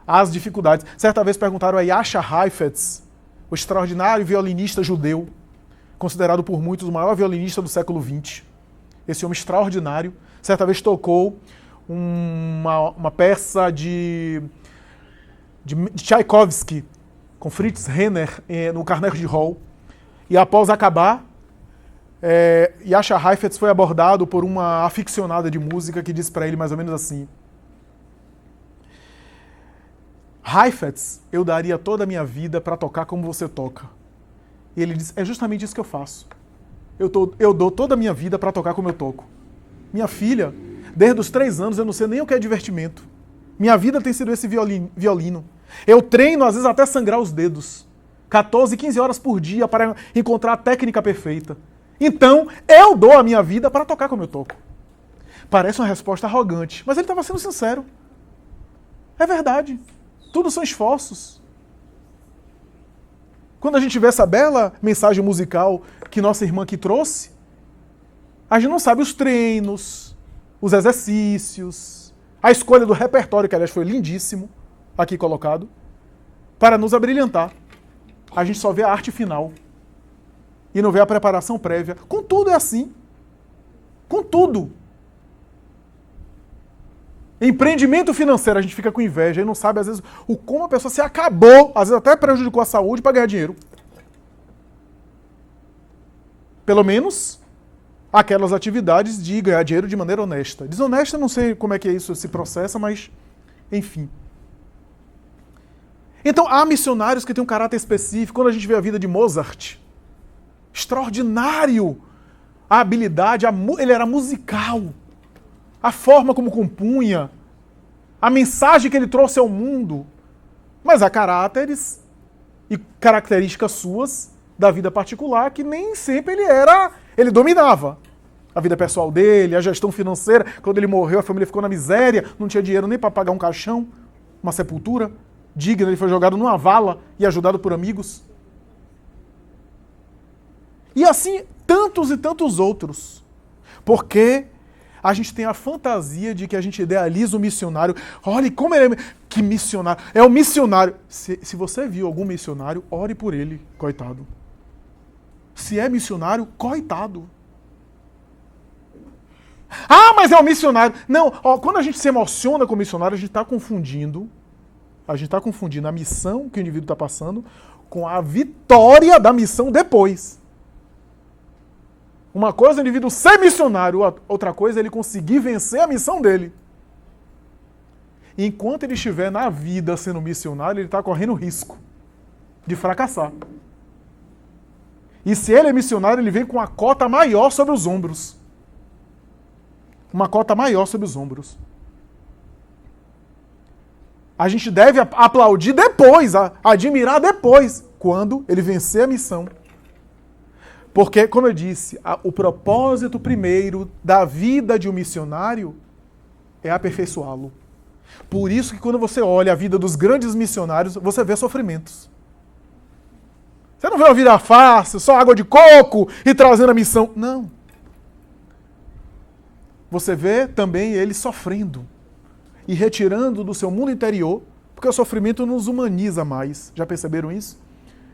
as dificuldades. Certa vez perguntaram a Yasha Heifetz, o extraordinário violinista judeu, considerado por muitos o maior violinista do século XX. Esse homem extraordinário, certa vez tocou uma peça de Tchaikovsky, com Fritz Renner, no Carnegie Hall. E após acabar, Yasha Heifetz foi abordado por uma aficionada de música que disse para ele mais ou menos assim: Heifetz, eu daria toda a minha vida para tocar como você toca. E ele disse: é justamente isso que eu faço. Eu dou toda a minha vida para tocar como eu toco. Minha filha, desde os 3 anos, eu não sei nem o que é divertimento. Minha vida tem sido esse violino. Eu treino, às vezes, até sangrar os dedos. 14, 15 horas por dia para encontrar a técnica perfeita. Então, eu dou a minha vida para tocar como eu toco. Parece uma resposta arrogante, mas ele estava sendo sincero. É verdade. Tudo são esforços. Quando a gente vê essa bela mensagem musical que nossa irmã aqui trouxe, a gente não sabe os treinos, os exercícios, a escolha do repertório, que aliás foi lindíssimo, aqui colocado, para nos abrilhantar. A gente só vê a arte final e não vê a preparação prévia. Contudo é assim. Contudo. Empreendimento financeiro, a gente fica com inveja e não sabe, às vezes, como a pessoa se acabou, às vezes até prejudicou a saúde para ganhar dinheiro. Pelo menos aquelas atividades de ganhar dinheiro de maneira honesta. Desonesta, não sei como é que isso se processa, mas, enfim. Então, há missionários que têm um caráter específico. Quando a gente vê a vida de Mozart, extraordinário a habilidade, ele era musical. A forma como compunha, a mensagem que ele trouxe ao mundo, mas há caráteres e características suas da vida particular que nem sempre ele dominava. A vida pessoal dele, a gestão financeira. Quando ele morreu, a família ficou na miséria, não tinha dinheiro nem para pagar um caixão, uma sepultura digna, ele foi jogado numa vala e ajudado por amigos. E assim, tantos e tantos outros. Porque a gente tem a fantasia de que a gente idealiza o missionário. Olha como ele é... Que missionário! É o missionário. Se você viu algum missionário, ore por ele, coitado. Se é missionário, coitado. Ah, mas é um missionário. Não, quando a gente se emociona com o missionário, a gente está confundindo a missão que o indivíduo está passando com a vitória da missão depois. Uma coisa é o indivíduo ser missionário, outra coisa é ele conseguir vencer a missão dele. E enquanto ele estiver na vida sendo missionário, ele está correndo risco de fracassar. E se ele é missionário, ele vem com uma cota maior sobre os ombros. Uma cota maior sobre os ombros. A gente deve aplaudir depois, admirar depois, quando ele vencer a missão. Porque, como eu disse, o propósito primeiro da vida de um missionário é aperfeiçoá-lo. Por isso que quando você olha a vida dos grandes missionários, você vê sofrimentos. Você não vê uma vida fácil, só água de coco e trazendo a missão. Não. Você vê também ele sofrendo e retirando do seu mundo interior, porque o sofrimento nos humaniza mais. Já perceberam isso?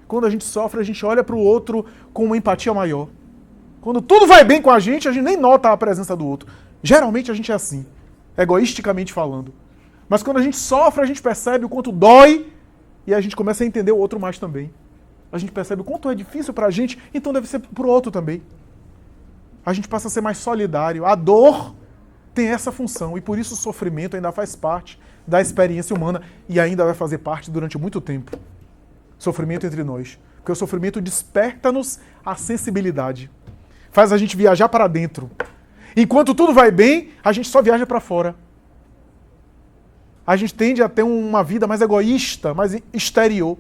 Quando a gente sofre, a gente olha para o outro com uma empatia maior. Quando tudo vai bem com a gente nem nota a presença do outro. Geralmente a gente é assim, egoisticamente falando. Mas quando a gente sofre, a gente percebe o quanto dói e a gente começa a entender o outro mais também. A gente percebe o quanto é difícil para a gente, então deve ser para o outro também. A gente passa a ser mais solidário. A dor tem essa função e por isso o sofrimento ainda faz parte da experiência humana e ainda vai fazer parte durante muito tempo. Sofrimento entre nós. Porque o sofrimento desperta-nos a sensibilidade. Faz a gente viajar para dentro. Enquanto tudo vai bem, a gente só viaja para fora. A gente tende a ter uma vida mais egoísta, mais exterior.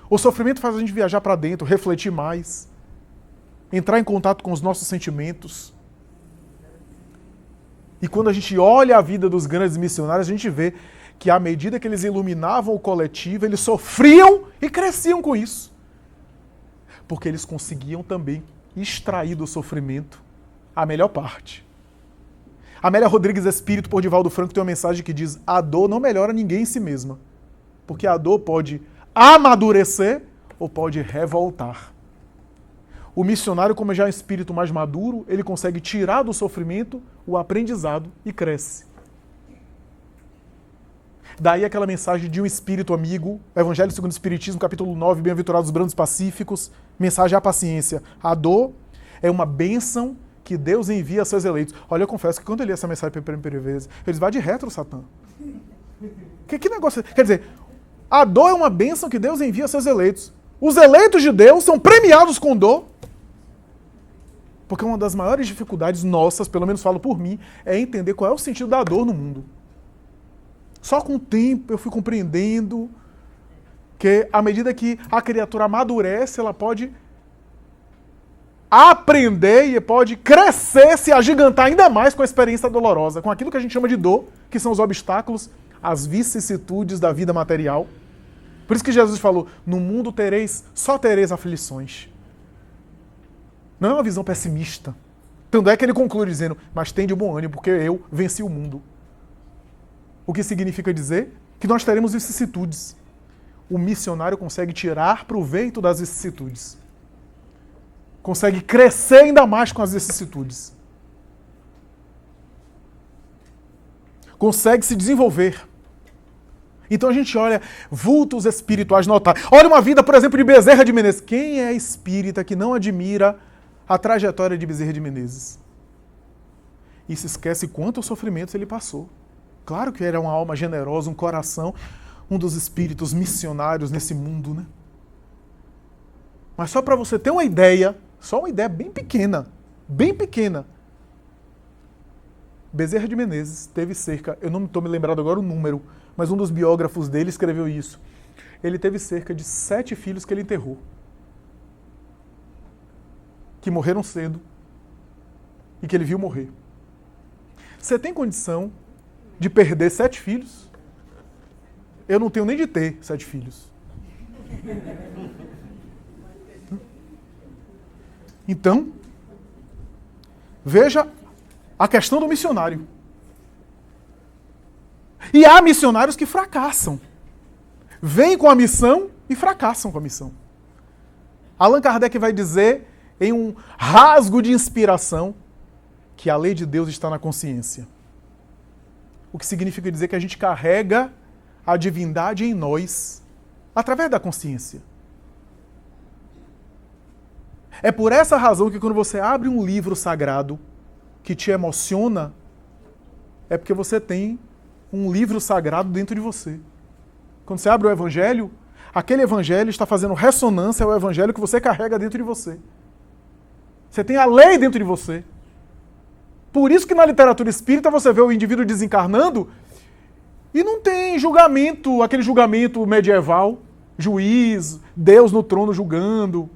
O sofrimento faz a gente viajar para dentro, refletir mais, entrar em contato com os nossos sentimentos. E quando a gente olha a vida dos grandes missionários, a gente vê que à medida que eles iluminavam o coletivo, eles sofriam e cresciam com isso. Porque eles conseguiam também extrair do sofrimento a melhor parte. Amélia Rodrigues Espírito, por Divaldo Franco, tem uma mensagem que diz: a dor não melhora ninguém em si mesma. Porque a dor pode amadurecer ou pode revoltar. O missionário, como já é um espírito mais maduro, ele consegue tirar do sofrimento o aprendizado e cresce. Daí aquela mensagem de um espírito amigo, Evangelho segundo o Espiritismo, capítulo 9, Bem-aventurados os brandos pacíficos, mensagem à paciência. A dor é uma bênção que Deus envia a seus eleitos. Olha, eu confesso que quando eu li essa mensagem pela primeira vez, eles vão de retro, Satã. Que negócio? Quer dizer, a dor é uma bênção que Deus envia a seus eleitos. Os eleitos de Deus são premiados com dor. Porque uma das maiores dificuldades nossas, pelo menos falo por mim, é entender qual é o sentido da dor no mundo. Só com o tempo eu fui compreendendo que à medida que a criatura amadurece, ela pode aprender e pode crescer, se agigantar ainda mais com a experiência dolorosa, com aquilo que a gente chama de dor, que são os obstáculos, as vicissitudes da vida material. Por isso que Jesus falou: no mundo só tereis aflições. Não é uma visão pessimista. Tanto é que ele conclui dizendo: mas tende bom ânimo, porque eu venci o mundo. O que significa dizer que nós teremos vicissitudes. O missionário consegue tirar proveito das vicissitudes. Consegue crescer ainda mais com as vicissitudes. Consegue se desenvolver. Então a gente olha vultos espirituais notáveis. Olha uma vida, por exemplo, de Bezerra de Menezes. Quem é espírita que não admira a trajetória de Bezerra de Menezes? E se esquece quantos sofrimentos ele passou. Claro que era uma alma generosa, um coração, um dos espíritos missionários nesse mundo, né? Mas só para você ter uma ideia, só uma ideia bem pequena, Bezerra de Menezes teve cerca, eu não estou me lembrado agora o número, mas um dos biógrafos dele escreveu isso. Ele teve cerca de 7 filhos que ele enterrou. Que morreram cedo e que ele viu morrer. Você tem condição de perder 7 filhos? Eu não tenho nem de ter 7 filhos. Então, veja a questão do missionário. E há missionários que fracassam. Vêm com a missão e fracassam com a missão. Allan Kardec vai dizer, em um rasgo de inspiração, que a lei de Deus está na consciência. O que significa dizer que a gente carrega a divindade em nós através da consciência. É por essa razão que quando você abre um livro sagrado que te emociona, é porque você tem um livro sagrado dentro de você. Quando você abre o Evangelho, aquele Evangelho está fazendo ressonância ao Evangelho que você carrega dentro de você. Você tem a lei dentro de você. Por isso que na literatura espírita você vê o indivíduo desencarnando e não tem julgamento, aquele julgamento medieval, juiz, Deus no trono julgando.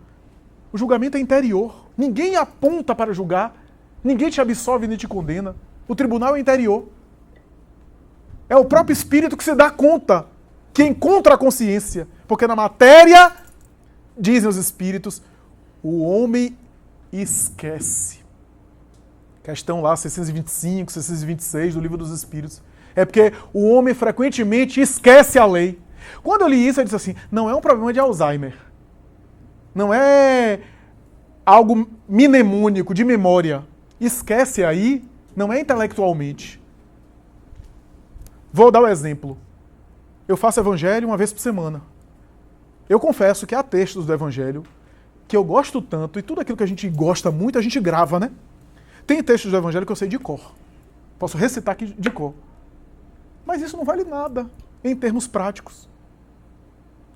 O julgamento é interior. Ninguém aponta para julgar. Ninguém te absolve nem te condena. O tribunal é interior. É o próprio Espírito que se dá conta, que encontra a consciência. Porque na matéria, dizem os Espíritos, o homem esquece. Questão lá 625, 626 do Livro dos Espíritos. É porque o homem frequentemente esquece a lei. Quando eu li isso, eu disse assim, não é um problema de Alzheimer. Não é algo mnemônico, de memória. Esquece aí, não é intelectualmente. Vou dar um exemplo. Eu faço evangelho uma vez por semana. Eu confesso que há textos do evangelho que eu gosto tanto, e tudo aquilo que a gente gosta muito, a gente grava, né? Tem textos do evangelho que eu sei de cor. Posso recitar aqui de cor. Mas isso não vale nada em termos práticos.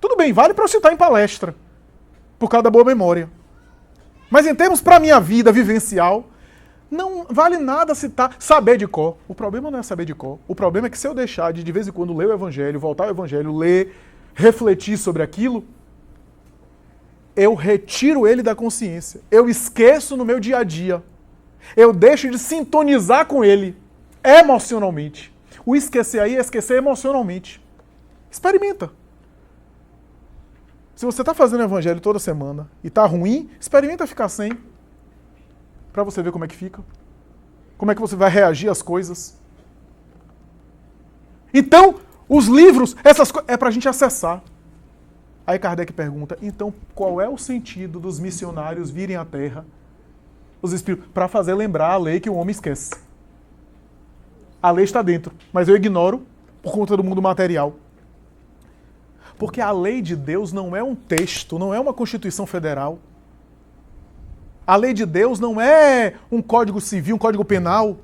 Tudo bem, vale para eu citar em palestra, por causa da boa memória. Mas em termos para a minha vida vivencial, não vale nada citar, saber de cor. O problema não é saber de cor. O problema é que se eu deixar de vez em quando ler o evangelho, voltar ao evangelho, ler, refletir sobre aquilo, eu retiro ele da consciência. Eu esqueço no meu dia a dia. Eu deixo de sintonizar com ele emocionalmente. O esquecer aí é esquecer emocionalmente. Experimenta. Se você está fazendo evangelho toda semana e está ruim, experimenta ficar sem. Para você ver como é que fica. Como é que você vai reagir às coisas. Então, os livros, essas coisas, é para a gente acessar. Aí Kardec pergunta, então qual é o sentido dos missionários virem à Terra? Os espíritos, para fazer lembrar a lei que o homem esquece. A lei está dentro, mas eu ignoro por conta do mundo material. Porque a lei de Deus não é um texto, não é uma Constituição Federal. A lei de Deus não é um código civil, um código penal.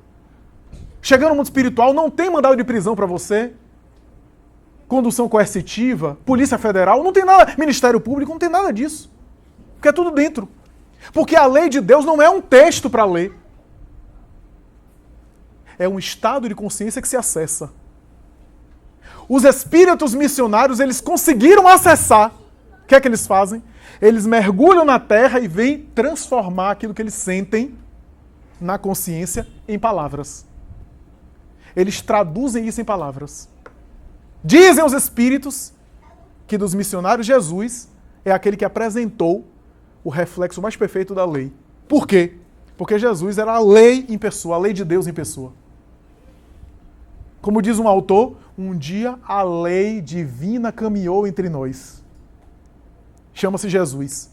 Chegando no mundo espiritual, não tem mandado de prisão para você. Condução coercitiva, Polícia Federal, não tem nada, Ministério Público, não tem nada disso. Porque é tudo dentro. Porque a lei de Deus não é um texto para ler. É um estado de consciência que se acessa. Os espíritos missionários, eles conseguiram acessar. O que é que eles fazem? Eles mergulham na terra e vêm transformar aquilo que eles sentem na consciência em palavras. Eles traduzem isso em palavras. Dizem os espíritos que dos missionários Jesus é aquele que apresentou o reflexo mais perfeito da lei. Por quê? Porque Jesus era a lei em pessoa, a lei de Deus em pessoa. Como diz um autor, um dia a lei divina caminhou entre nós. Chama-se Jesus.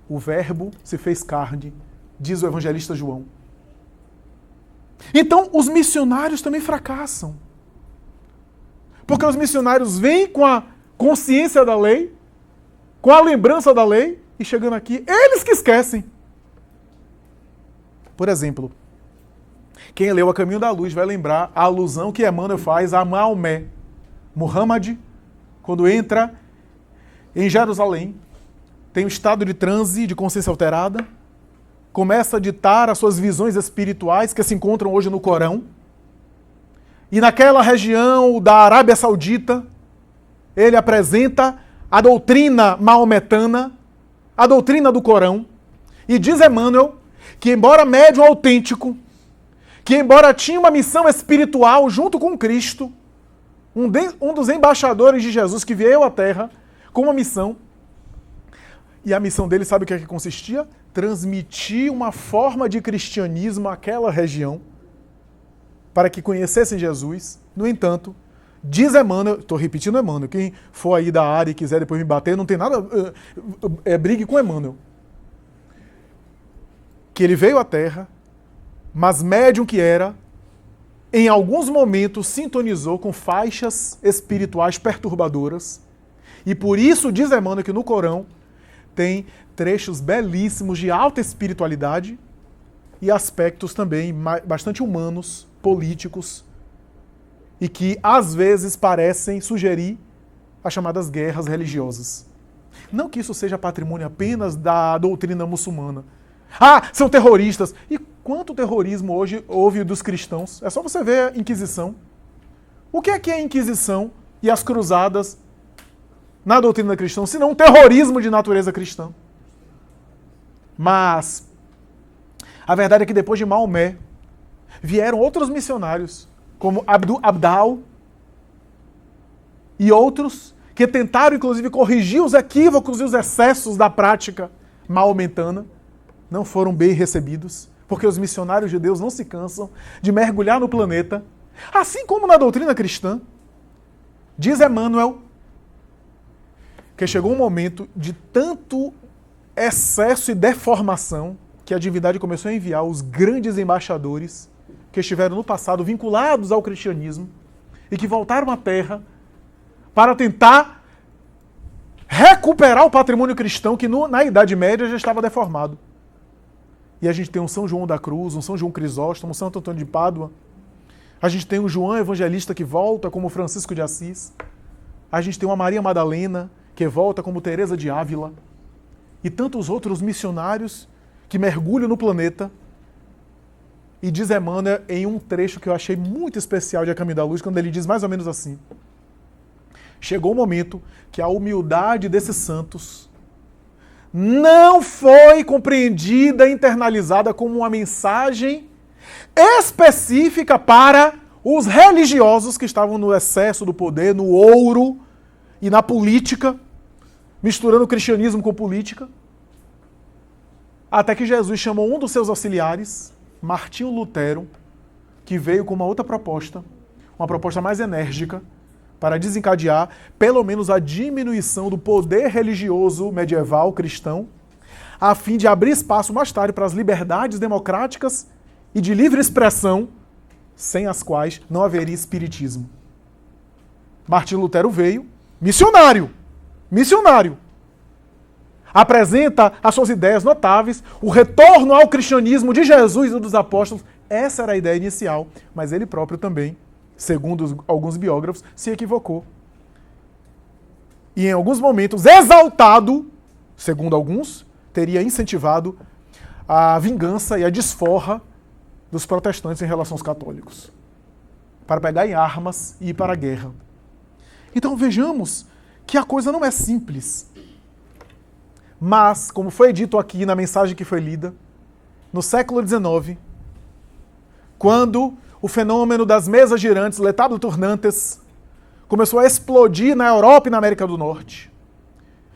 O verbo se fez carne, diz o evangelista João. Então, os missionários também fracassam. Porque os missionários vêm com a consciência da lei, com a lembrança da lei, e chegando aqui, eles que esquecem. Por exemplo, quem leu A Caminho da Luz vai lembrar a alusão que Emmanuel faz a Maomé. Muhammad, quando entra em Jerusalém, tem um estado de transe, de consciência alterada, começa a ditar as suas visões espirituais que se encontram hoje no Corão. E naquela região da Arábia Saudita, ele apresenta a doutrina maometana, a doutrina do Corão, e diz Emmanuel que, embora médium autêntico, que embora tinha uma missão espiritual junto com Cristo, um dos embaixadores de Jesus que veio à Terra com uma missão, e a missão dele, sabe o que é que consistia? Transmitir uma forma de cristianismo àquela região, para que conhecessem Jesus. No entanto, diz Emmanuel, estou repetindo Emmanuel, quem for aí da área e quiser depois me bater, não tem nada, brigue com Emmanuel. Que ele veio à Terra, mas médium que era, em alguns momentos sintonizou com faixas espirituais perturbadoras, e por isso diz Emmanuel que no Corão tem trechos belíssimos de alta espiritualidade e aspectos também bastante humanos, políticos, e que às vezes parecem sugerir as chamadas guerras religiosas. Não que isso seja patrimônio apenas da doutrina muçulmana. Ah, são terroristas. E quanto terrorismo hoje houve dos cristãos? É só você ver a Inquisição. O que é a Inquisição e as cruzadas na doutrina cristã, senão um terrorismo de natureza cristã? Mas a verdade é que depois de Maomé, vieram outros missionários, como Abdal e outros, que tentaram inclusive corrigir os equívocos e os excessos da prática maometana, não foram bem recebidos, porque os missionários de Deus não se cansam de mergulhar no planeta, assim como na doutrina cristã. Diz Emmanuel que chegou um momento de tanto excesso e deformação que a divindade começou a enviar os grandes embaixadores que estiveram no passado vinculados ao cristianismo e que voltaram à Terra para tentar recuperar o patrimônio cristão que na Idade Média já estava deformado. E a gente tem um São João da Cruz, um São João Crisóstomo, um Santo Antônio de Pádua. A gente tem um João Evangelista que volta como Francisco de Assis. A gente tem uma Maria Madalena que volta como Teresa de Ávila. E tantos outros missionários que mergulham no planeta. E diz Emmanuel em um trecho que eu achei muito especial de A Caminho da Luz, quando ele diz mais ou menos assim: chegou o momento que a humildade desses santos não foi compreendida, internalizada como uma mensagem específica para os religiosos que estavam no excesso do poder, no ouro e na política, misturando o cristianismo com política. Até que Jesus chamou um dos seus auxiliares, Martinho Lutero, que veio com uma outra proposta, uma proposta mais enérgica, para desencadear pelo menos a diminuição do poder religioso medieval cristão, a fim de abrir espaço mais tarde para as liberdades democráticas e de livre expressão, sem as quais não haveria espiritismo. Martinho Lutero veio, missionário, apresenta as suas ideias notáveis, o retorno ao cristianismo de Jesus e dos apóstolos. Essa era a ideia inicial, mas ele próprio também, segundo alguns biógrafos, se equivocou. E em alguns momentos, exaltado, segundo alguns, teria incentivado a vingança e a desforra dos protestantes em relação aos católicos, para pegar em armas e ir para a guerra. Então vejamos que a coisa não é simples. Mas, como foi dito aqui na mensagem que foi lida, no século XIX, quando o fenômeno das mesas girantes, les tables tournantes, começou a explodir na Europa e na América do Norte.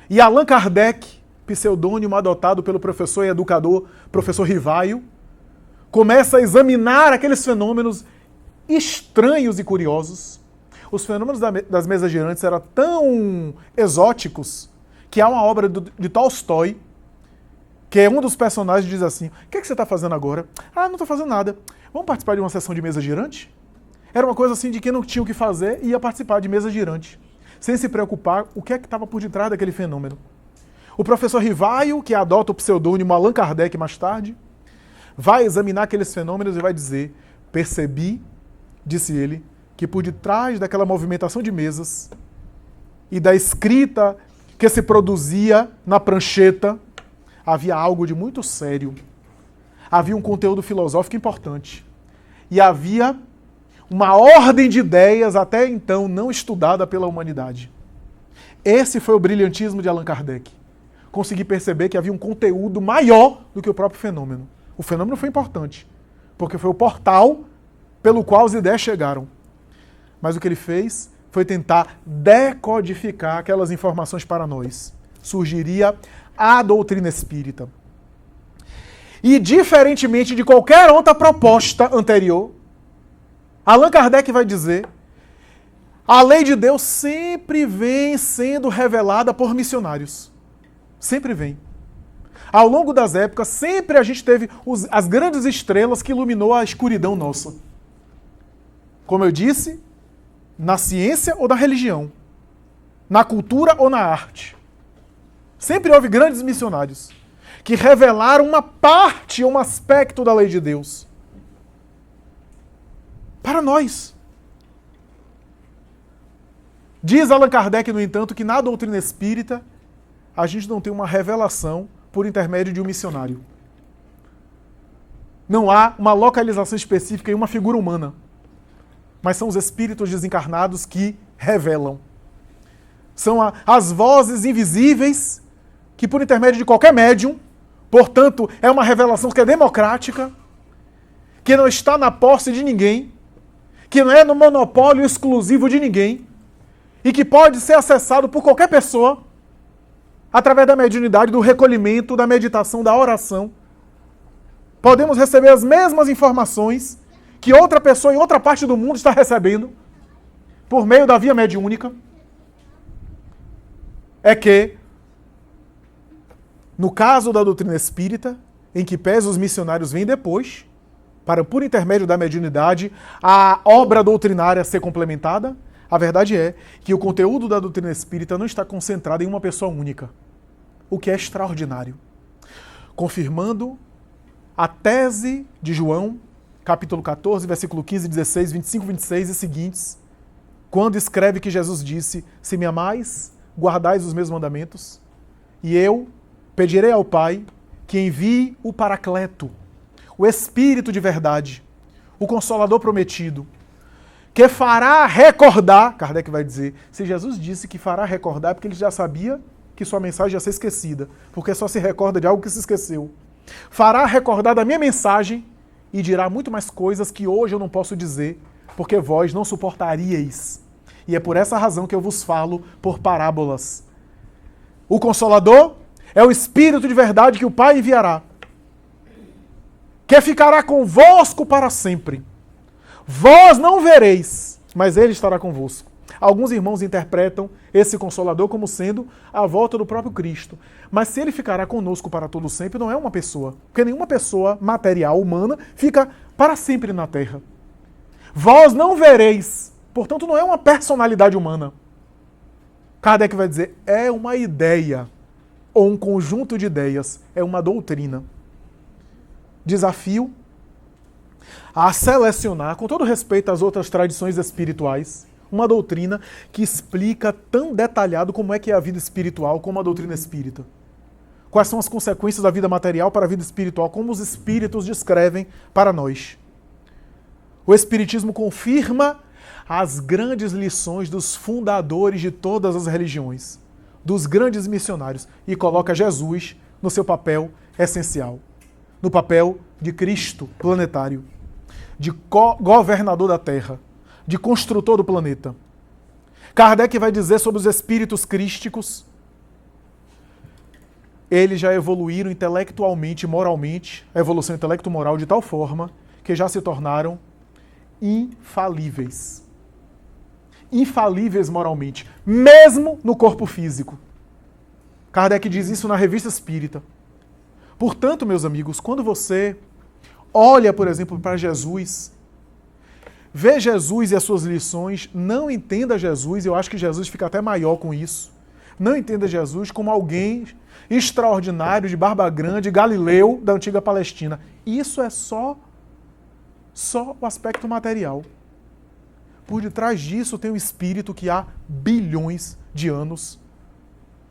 E Allan Kardec, pseudônimo adotado pelo professor e educador, professor Rivaio, começa a examinar aqueles fenômenos estranhos e curiosos. Os fenômenos das mesas girantes eram tão exóticos que há uma obra de Tolstói, que é um dos personagens, diz assim: o que você está fazendo agora? Ah, não estou fazendo nada. Vamos participar de uma sessão de mesa girante? Era uma coisa assim de quem não tinha o que fazer e ia participar de mesa girante, sem se preocupar o que é que estava por detrás daquele fenômeno. O professor Rivaio, que adota o pseudônimo Allan Kardec mais tarde, vai examinar aqueles fenômenos e vai dizer: percebi, disse ele, que por detrás daquela movimentação de mesas e da escrita que se produzia na prancheta, havia algo de muito sério. Havia um conteúdo filosófico importante. E havia uma ordem de ideias até então não estudada pela humanidade. Esse foi o brilhantismo de Allan Kardec. Consegui perceber que havia um conteúdo maior do que o próprio fenômeno. O fenômeno foi importante, porque foi o portal pelo qual as ideias chegaram. Mas o que ele fez foi tentar decodificar aquelas informações para nós. Surgiria a doutrina espírita. E, diferentemente de qualquer outra proposta anterior, Allan Kardec vai dizer: a lei de Deus sempre vem sendo revelada por missionários. Sempre vem. Ao longo das épocas, sempre a gente teve as grandes estrelas que iluminou a escuridão nossa. Como eu disse, na ciência ou na religião, na cultura ou na arte. Sempre houve grandes missionários que revelaram uma parte, um aspecto da lei de Deus para nós. Diz Allan Kardec, no entanto, que na doutrina espírita a gente não tem uma revelação por intermédio de um missionário. Não há uma localização específica em uma figura humana, mas são os espíritos desencarnados que revelam. São as vozes invisíveis que, por intermédio de qualquer médium, Portanto, é uma revelação que é democrática, que não está na posse de ninguém, que não é no monopólio exclusivo de ninguém, e que pode ser acessado por qualquer pessoa, através da mediunidade, do recolhimento, da meditação, da oração. Podemos receber as mesmas informações que outra pessoa em outra parte do mundo está recebendo, por meio da via mediúnica. É que, no caso da doutrina espírita, em que pese os missionários vêm depois, para, por intermédio da mediunidade, a obra doutrinária ser complementada, a verdade é que o conteúdo da doutrina espírita não está concentrado em uma pessoa única, o que é extraordinário. Confirmando a tese de João, capítulo 14, versículo 15, 16, 25, 26 e seguintes, quando escreve que Jesus disse: se me amais, guardais os meus mandamentos, e eu pedirei ao Pai que envie o Paracleto, o Espírito de verdade, o Consolador prometido, que fará recordar, Kardec vai dizer, se Jesus disse que fará recordar, é porque ele já sabia que sua mensagem ia ser esquecida, porque só se recorda de algo que se esqueceu. Fará recordar da minha mensagem e dirá muito mais coisas que hoje eu não posso dizer, porque vós não suportaríeis. E é por essa razão que eu vos falo por parábolas. O Consolador é o Espírito de verdade que o Pai enviará, que ficará convosco para sempre. Vós não vereis, mas ele estará convosco. Alguns irmãos interpretam esse Consolador como sendo a volta do próprio Cristo. Mas se ele ficará conosco para todo sempre, não é uma pessoa. Porque nenhuma pessoa material, humana, fica para sempre na Terra. Vós não vereis. Portanto, não é uma personalidade humana. Kardec vai dizer, é uma ideia, ou um conjunto de ideias, é uma doutrina. Desafio a selecionar, com todo respeito às outras tradições espirituais, uma doutrina que explica tão detalhado como é que é a vida espiritual como a doutrina espírita. Quais são as consequências da vida material para a vida espiritual, como os espíritos descrevem para nós. O Espiritismo confirma as grandes lições dos fundadores de todas as religiões, dos grandes missionários, e coloca Jesus no seu papel essencial, no papel de Cristo planetário, de governador da Terra, de construtor do planeta. Kardec vai dizer sobre os espíritos crísticos, eles já evoluíram intelectualmente e moralmente, a evolução intelecto-moral de tal forma que já se tornaram infalíveis. Infalíveis moralmente, mesmo no corpo físico. Kardec diz isso na Revista Espírita. Portanto, meus amigos, quando você olha, por exemplo, para Jesus, vê Jesus e as suas lições, não entenda Jesus, eu acho que Jesus fica até maior com isso, não entenda Jesus como alguém extraordinário, de barba grande, Galileu da antiga Palestina. Isso é só o aspecto material. Por detrás disso tem um espírito que há bilhões de anos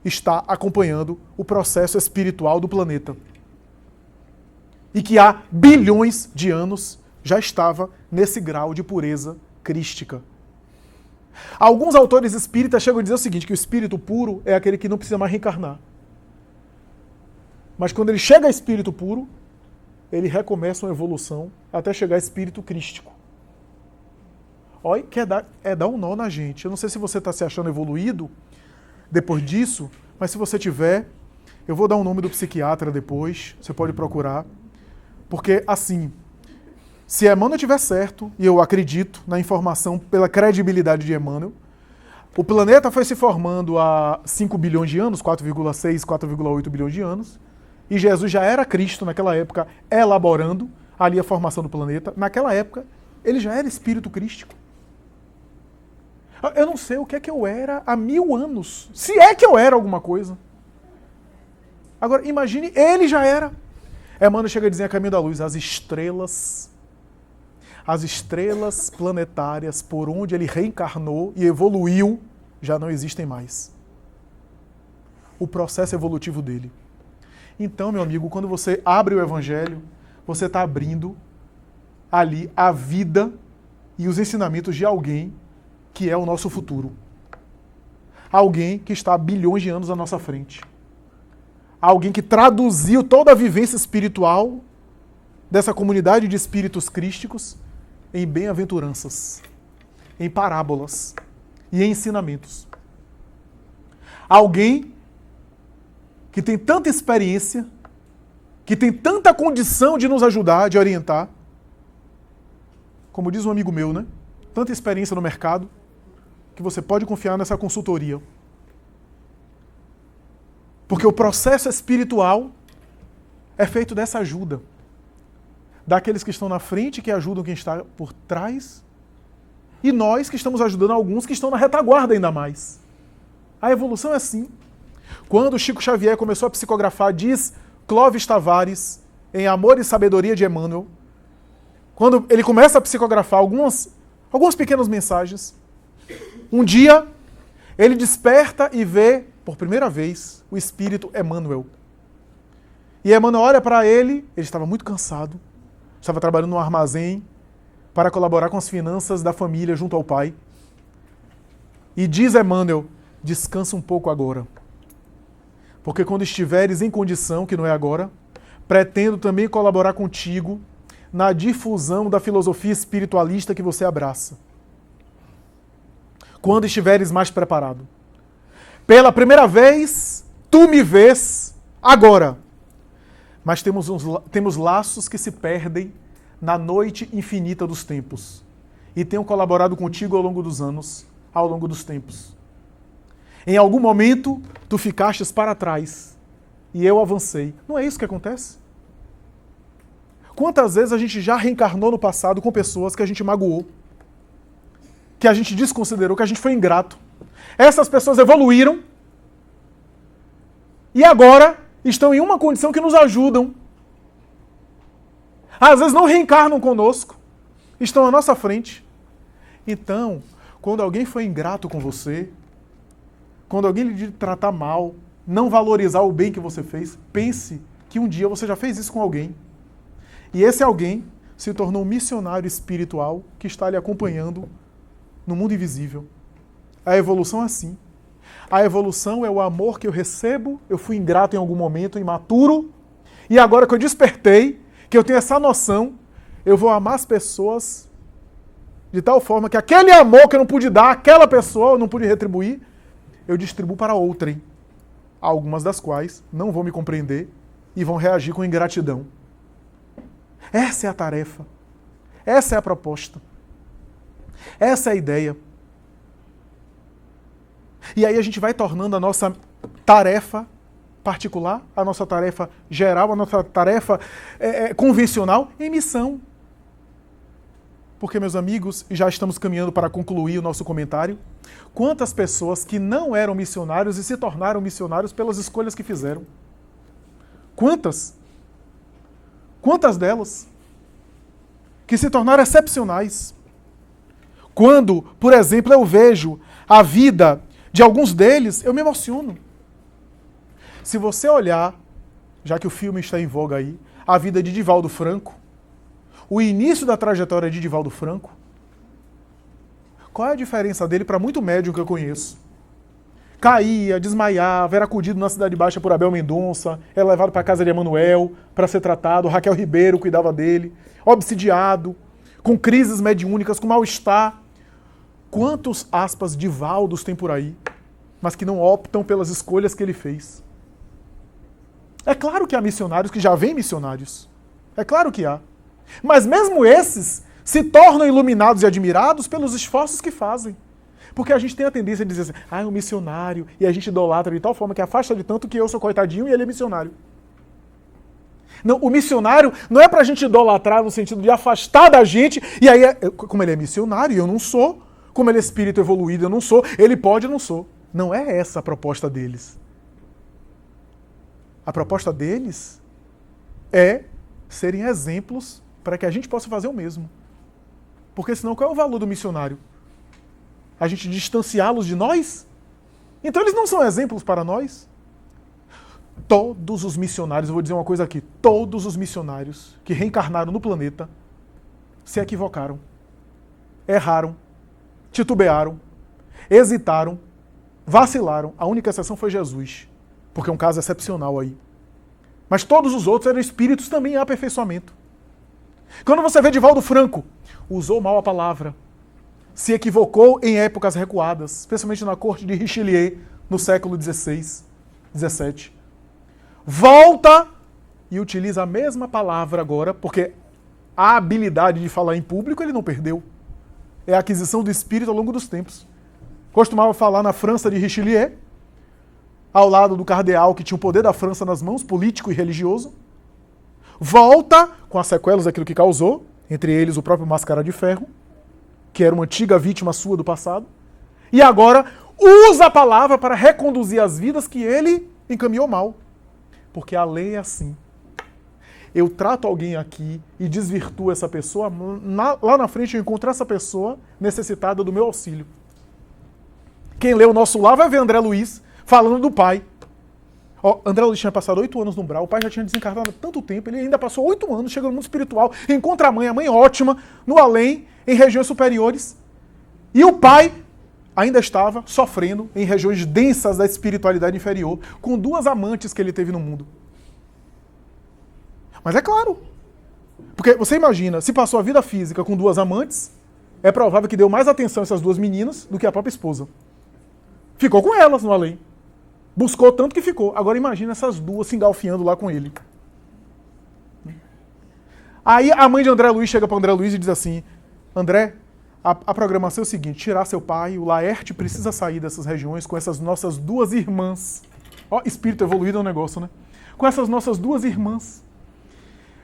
está acompanhando o processo espiritual do planeta. E que há bilhões de anos já estava nesse grau de pureza crística. Alguns autores espíritas chegam a dizer o seguinte, que o espírito puro é aquele que não precisa mais reencarnar. Mas quando ele chega a espírito puro, ele recomeça uma evolução até chegar a espírito crístico. Olha, que é dar um nó na gente. Eu não sei se você está se achando evoluído depois disso, mas se você tiver, eu vou dar o nome do psiquiatra depois, você pode procurar. Porque, assim, se Emmanuel estiver certo, e eu acredito na informação pela credibilidade de Emmanuel, o planeta foi se formando há 5 bilhões de anos, 4,6, 4,8 bilhões de anos, e Jesus já era Cristo naquela época, elaborando ali a formação do planeta. Naquela época, ele já era espírito crístico. Eu não sei o que é que eu era há 1000 anos, se é que eu era alguma coisa. Agora, imagine, ele já era. Emmanuel chega a dizer a caminho da luz, as estrelas planetárias por onde ele reencarnou e evoluiu, já não existem mais. O processo evolutivo dele. Então, meu amigo, quando você abre o Evangelho, você está abrindo ali a vida e os ensinamentos de alguém que é o nosso futuro. Alguém que está há bilhões de anos à nossa frente. alguém que traduziu toda a vivência espiritual dessa comunidade de espíritos crísticos em bem-aventuranças, em parábolas e em ensinamentos. Alguém que tem tanta experiência, que tem tanta condição de nos ajudar, de orientar, como diz um amigo meu, né? Tanta experiência no mercado, que você pode confiar nessa consultoria. Porque o processo espiritual é feito dessa ajuda. Daqueles que estão na frente, que ajudam quem está por trás, e nós que estamos ajudando alguns que estão na retaguarda ainda mais. A evolução é assim. Quando Chico Xavier começou a psicografar, diz Clóvis Tavares, em Amor e Sabedoria de Emmanuel, quando ele começa a psicografar algumas pequenas mensagens, um dia ele desperta e vê, por primeira vez, o espírito Emmanuel. E Emmanuel olha para ele estava muito cansado, estava trabalhando num armazém para colaborar com as finanças da família junto ao pai. E diz Emmanuel, descansa um pouco agora. Porque quando estiveres em condição, que não é agora, pretendo também colaborar contigo na difusão da filosofia espiritualista que você abraça. Quando estiveres mais preparado. Pela primeira vez, tu me vês agora. Mas temos laços que se perdem na noite infinita dos tempos. E tenho colaborado contigo ao longo dos anos, ao longo dos tempos. Em algum momento, tu ficastes para trás e eu avancei. Não é isso que acontece? Quantas vezes a gente já reencarnou no passado com pessoas que a gente magoou, que a gente desconsiderou, que a gente foi ingrato. Essas pessoas evoluíram e agora estão em uma condição que nos ajudam. Às vezes não reencarnam conosco, estão à nossa frente. Então, quando alguém foi ingrato com você, quando alguém lhe tratar mal, não valorizar o bem que você fez, pense que um dia você já fez isso com alguém. E esse alguém se tornou um missionário espiritual que está lhe acompanhando no mundo invisível. A evolução é assim. A evolução é o amor que eu recebo, eu fui ingrato em algum momento, imaturo, e agora que eu despertei, que eu tenho essa noção, eu vou amar as pessoas de tal forma que aquele amor que eu não pude dar àquela pessoa, eu não pude retribuir, eu distribuo para outrem, algumas das quais não vão me compreender e vão reagir com ingratidão. Essa é a tarefa. Essa é a proposta. Essa é a ideia. E aí a gente vai tornando a nossa tarefa particular, a nossa tarefa geral, a nossa tarefa convencional em missão. Porque, meus amigos, já estamos caminhando para concluir o nosso comentário. Quantas pessoas que não eram missionários e se tornaram missionários pelas escolhas que fizeram? Quantas? Quantas delas? Que se tornaram excepcionais. Quando, por exemplo, eu vejo a vida de alguns deles, eu me emociono. Se você olhar, já que o filme está em voga aí, a vida de Divaldo Franco, o início da trajetória de Divaldo Franco, qual é a diferença dele para muito médium que eu conheço? Caía, desmaiava, era acudido na Cidade Baixa por Abel Mendonça, era levado para a casa de Emanuel para ser tratado, Raquel Ribeiro cuidava dele, obsidiado, com crises mediúnicas, com mal-estar. Quantos, aspas, Divaldos tem por aí, mas que não optam pelas escolhas que ele fez? É claro que há missionários que já vêm missionários. É claro que há. Mas mesmo esses se tornam iluminados e admirados pelos esforços que fazem. Porque a gente tem a tendência de dizer assim, é um missionário, e a gente idolatra de tal forma que afasta de tanto que eu sou coitadinho e ele é missionário. Não, o missionário não é pra gente idolatrar no sentido de afastar da gente, e aí, como ele é missionário e eu não sou, como ele é espírito evoluído eu não sou, ele pode eu não sou. Não é essa a proposta deles. A proposta deles é serem exemplos para que a gente possa fazer o mesmo. Porque senão qual é o valor do missionário? A gente distanciá-los de nós? Então eles não são exemplos para nós? Todos os missionários, eu vou dizer uma coisa aqui, todos os missionários que reencarnaram no planeta se equivocaram, erraram, titubearam, hesitaram, vacilaram. A única exceção foi Jesus, porque é um caso excepcional aí. Mas todos os outros eram espíritos também em aperfeiçoamento. Quando você vê Divaldo Franco, usou mal a palavra, se equivocou em épocas recuadas, especialmente na corte de Richelieu, no século XVI, XVII. Volta e utiliza a mesma palavra agora, porque a habilidade de falar em público ele não perdeu. É a aquisição do espírito ao longo dos tempos. Costumava falar na França de Richelieu, ao lado do cardeal que tinha o poder da França nas mãos, político e religioso. Volta com as sequelas daquilo que causou, entre eles o próprio Máscara de Ferro, que era uma antiga vítima sua do passado, e agora usa a palavra para reconduzir as vidas que ele encaminhou mal. Porque a lei é assim. Eu trato alguém aqui e desvirtuo essa pessoa, lá na frente eu encontro essa pessoa necessitada do meu auxílio. Quem lê o Nosso Lar vai ver André Luiz falando do pai. André Luiz tinha passado 8 anos no umbral, o pai já tinha desencarnado há tanto tempo, ele ainda passou 8 anos, chega no mundo espiritual, encontra a mãe ótima, no além, em regiões superiores, e o pai ainda estava sofrendo em regiões densas da espiritualidade inferior, com 2 amantes que ele teve no mundo. Mas é claro, porque você imagina, se passou a vida física com 2 amantes, é provável que deu mais atenção a essas 2 meninas do que a própria esposa. Ficou com elas no além. Buscou tanto que ficou. Agora imagina essas 2 se engalfiando lá com ele. Aí a mãe de André Luiz chega para André Luiz e diz assim: André, a programação é o seguinte, tirar seu pai, o Laerte precisa sair dessas regiões com essas nossas 2 irmãs. Ó, espírito evoluído é um negócio, né? Com essas nossas 2 irmãs.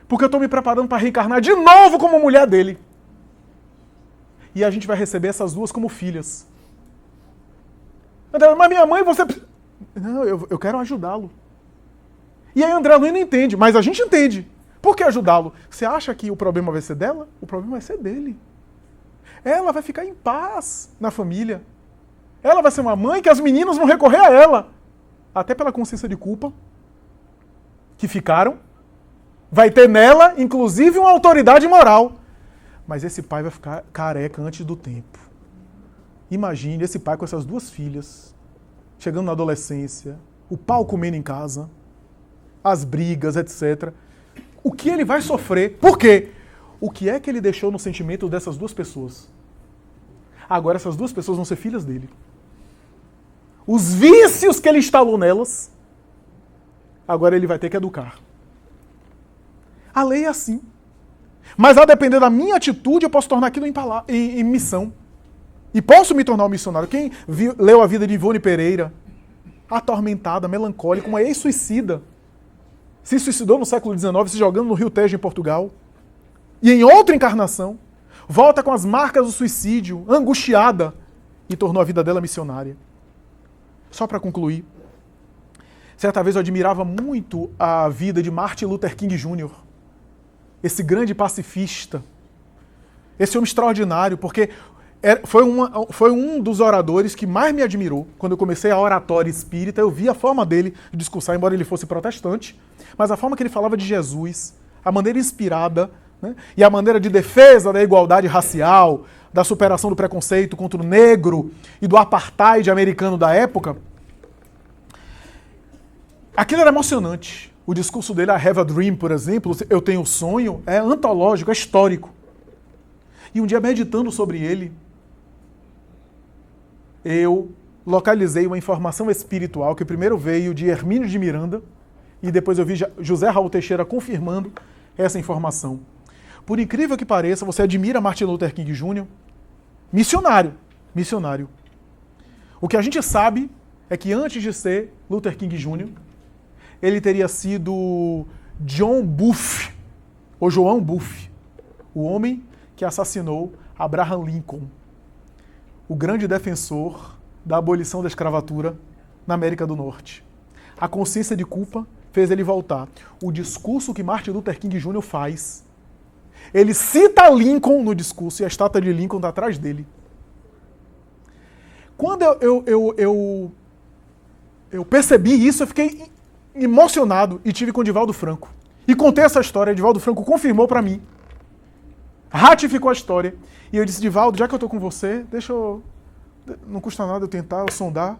Porque eu estou me preparando para reencarnar de novo como mulher dele. E a gente vai receber essas 2 como filhas. André, mas minha mãe, você... Não, eu quero ajudá-lo. E aí André Luiz não entende, mas a gente entende. Por que ajudá-lo? Você acha que o problema vai ser dela? O problema vai ser dele. Ela vai ficar em paz na família. Ela vai ser uma mãe que as meninas vão recorrer a ela. Até pela consciência de culpa que ficaram. Vai ter nela, inclusive, uma autoridade moral. Mas esse pai vai ficar careca antes do tempo. Imagine esse pai com essas 2 filhas, chegando na adolescência, o pau comendo em casa, as brigas, etc. O que ele vai sofrer? Por quê? O que é que ele deixou no sentimento dessas 2 pessoas? Agora essas 2 pessoas vão ser filhas dele. Os vícios que ele instalou nelas, agora ele vai ter que educar. A lei é assim. Mas a depender da minha atitude, eu posso tornar aquilo em missão. E posso me tornar um missionário. Quem leu a vida de Ivone Pereira, atormentada, melancólica, uma ex-suicida, se suicidou no século XIX, se jogando no Rio Tejo, em Portugal, e em outra encarnação, volta com as marcas do suicídio, angustiada, e tornou a vida dela missionária. Só para concluir, certa vez eu admirava muito a vida de Martin Luther King Jr., esse grande pacifista, esse homem extraordinário, porque foi um dos oradores que mais me admirou. Quando eu comecei a oratória espírita, eu vi a forma dele de discursar, embora ele fosse protestante, mas a forma que ele falava de Jesus, a maneira inspirada, né, e a maneira de defesa da igualdade racial, da superação do preconceito contra o negro e do apartheid americano da época, aquilo era emocionante. O discurso dele, I Have a Dream, por exemplo, Eu Tenho um Sonho, é antológico, é histórico. E um dia, meditando sobre ele, eu localizei uma informação espiritual que primeiro veio de Hermínio de Miranda e depois eu vi José Raul Teixeira confirmando essa informação. Por incrível que pareça, você admira Martin Luther King Jr., missionário. O que a gente sabe é que antes de ser Luther King Jr., ele teria sido John Booth, ou João Booth, o homem que assassinou Abraham Lincoln, o grande defensor da abolição da escravatura na América do Norte. A consciência de culpa fez ele voltar. O discurso que Martin Luther King Jr. faz, ele cita Lincoln no discurso e a estátua de Lincoln está atrás dele. Quando eu percebi isso, eu fiquei emocionado e tive com o Divaldo Franco. E contei essa história, Divaldo Franco confirmou para mim. Ratificou a história. E eu disse, Divaldo, já que eu estou com você, não custa nada eu tentar, eu sondar.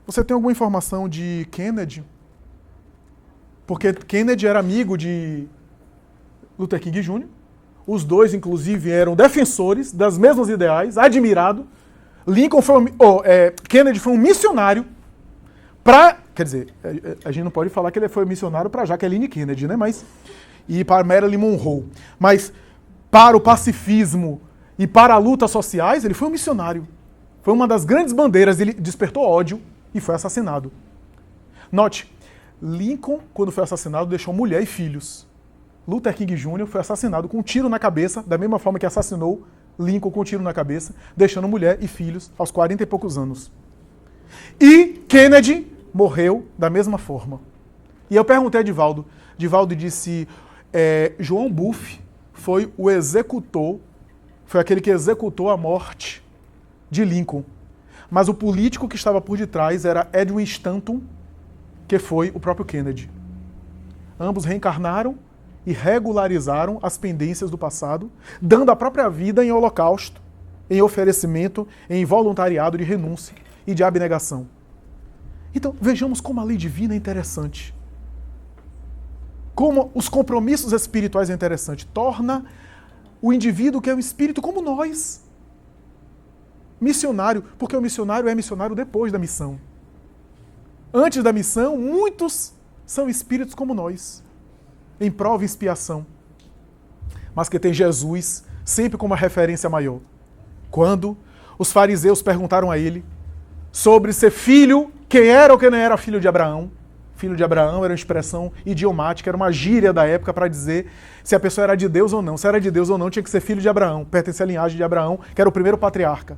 Você tem alguma informação de Kennedy? Porque Kennedy era amigo de Luther King Jr., os dois, inclusive, eram defensores das mesmas ideais, admirado. Kennedy foi um missionário para... Quer dizer, a gente não pode falar que ele foi missionário para Jacqueline Kennedy, né? E para Marilyn Monroe. Mas para o pacifismo e para a luta sociais, ele foi um missionário. Foi uma das grandes bandeiras, ele despertou ódio e foi assassinado. Note, Lincoln, quando foi assassinado, deixou mulher e filhos. Luther King Jr. foi assassinado com um tiro na cabeça, da mesma forma que assassinou Lincoln com um tiro na cabeça, deixando mulher e filhos aos 40 e poucos anos. E Kennedy morreu da mesma forma. E eu perguntei a Divaldo. Divaldo disse, João Buff foi o executor, foi aquele que executou a morte de Lincoln. Mas o político que estava por detrás era Edwin Stanton, que foi o próprio Kennedy. Ambos reencarnaram e regularizaram as pendências do passado, dando a própria vida em holocausto, em oferecimento, em voluntariado de renúncia e de abnegação. Então, vejamos como a lei divina é interessante. Como os compromissos espirituais é interessante. Torna o indivíduo que é um espírito como nós. Missionário, porque o missionário é missionário depois da missão. Antes da missão, muitos são espíritos como nós, em prova e expiação, mas que tem Jesus sempre como a referência maior. Quando os fariseus perguntaram a ele sobre ser filho, quem era ou quem não era filho de Abraão. Filho de Abraão era uma expressão idiomática, era uma gíria da época para dizer se a pessoa era de Deus ou não. Se era de Deus ou não, tinha que ser filho de Abraão, pertencer à linhagem de Abraão, que era o primeiro patriarca.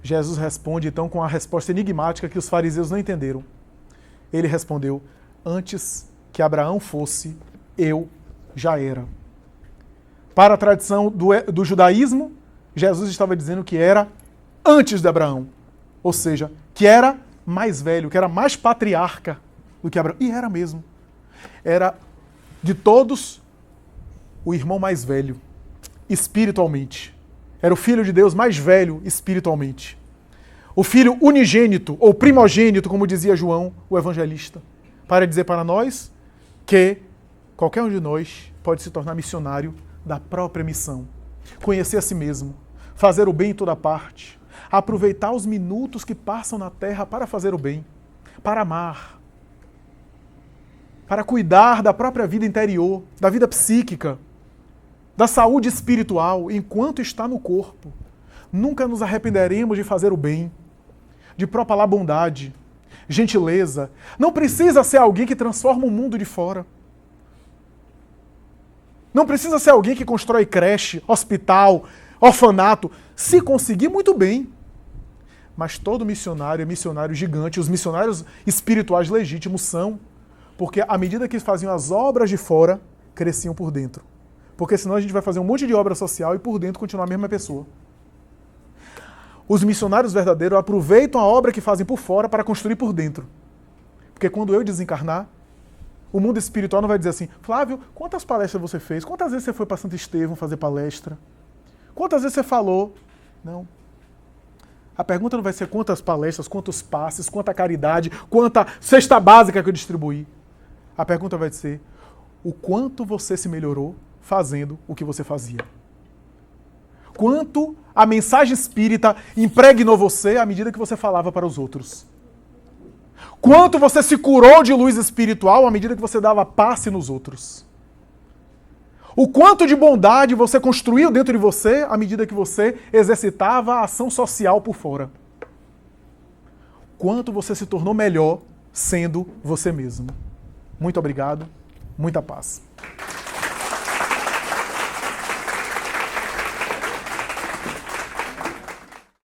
Jesus responde então com a resposta enigmática que os fariseus não entenderam. Ele respondeu, antes que Abraão fosse, eu já era. Para a tradição do judaísmo, Jesus estava dizendo que era antes de Abraão. Ou seja, que era mais velho, que era mais patriarca do que Abraão. E era mesmo. Era, de todos, o irmão mais velho, espiritualmente. Era o filho de Deus mais velho espiritualmente. O filho unigênito, ou primogênito, como dizia João, o evangelista, para dizer para nós que qualquer um de nós pode se tornar missionário da própria missão. Conhecer a si mesmo, fazer o bem em toda parte, aproveitar os minutos que passam na terra para fazer o bem, para amar, para cuidar da própria vida interior, da vida psíquica, da saúde espiritual, enquanto está no corpo. Nunca nos arrependeremos de fazer o bem, de propalar bondade, gentileza. Não precisa ser alguém que transforma o mundo de fora. Não precisa ser alguém que constrói creche, hospital, orfanato. Se conseguir, muito bem. Mas todo missionário é missionário gigante. Os missionários espirituais legítimos são, porque à medida que faziam as obras de fora, cresciam por dentro. Porque senão a gente vai fazer um monte de obra social e por dentro continuar a mesma pessoa. Os missionários verdadeiros aproveitam a obra que fazem por fora para construir por dentro. Porque quando eu desencarnar, o mundo espiritual não vai dizer assim, Flávio, quantas palestras você fez? Quantas vezes você foi para Santo Estevão fazer palestra? Quantas vezes você falou? Não. A pergunta não vai ser quantas palestras, quantos passes, quanta caridade, quanta cesta básica que eu distribuí. A pergunta vai ser o quanto você se melhorou fazendo o que você fazia. Quanto a mensagem espírita impregnou você à medida que você falava para os outros. Quanto você se curou de luz espiritual à medida que você dava passe nos outros. O quanto de bondade você construiu dentro de você à medida que você exercitava a ação social por fora. Quanto você se tornou melhor sendo você mesmo. Muito obrigado, muita paz.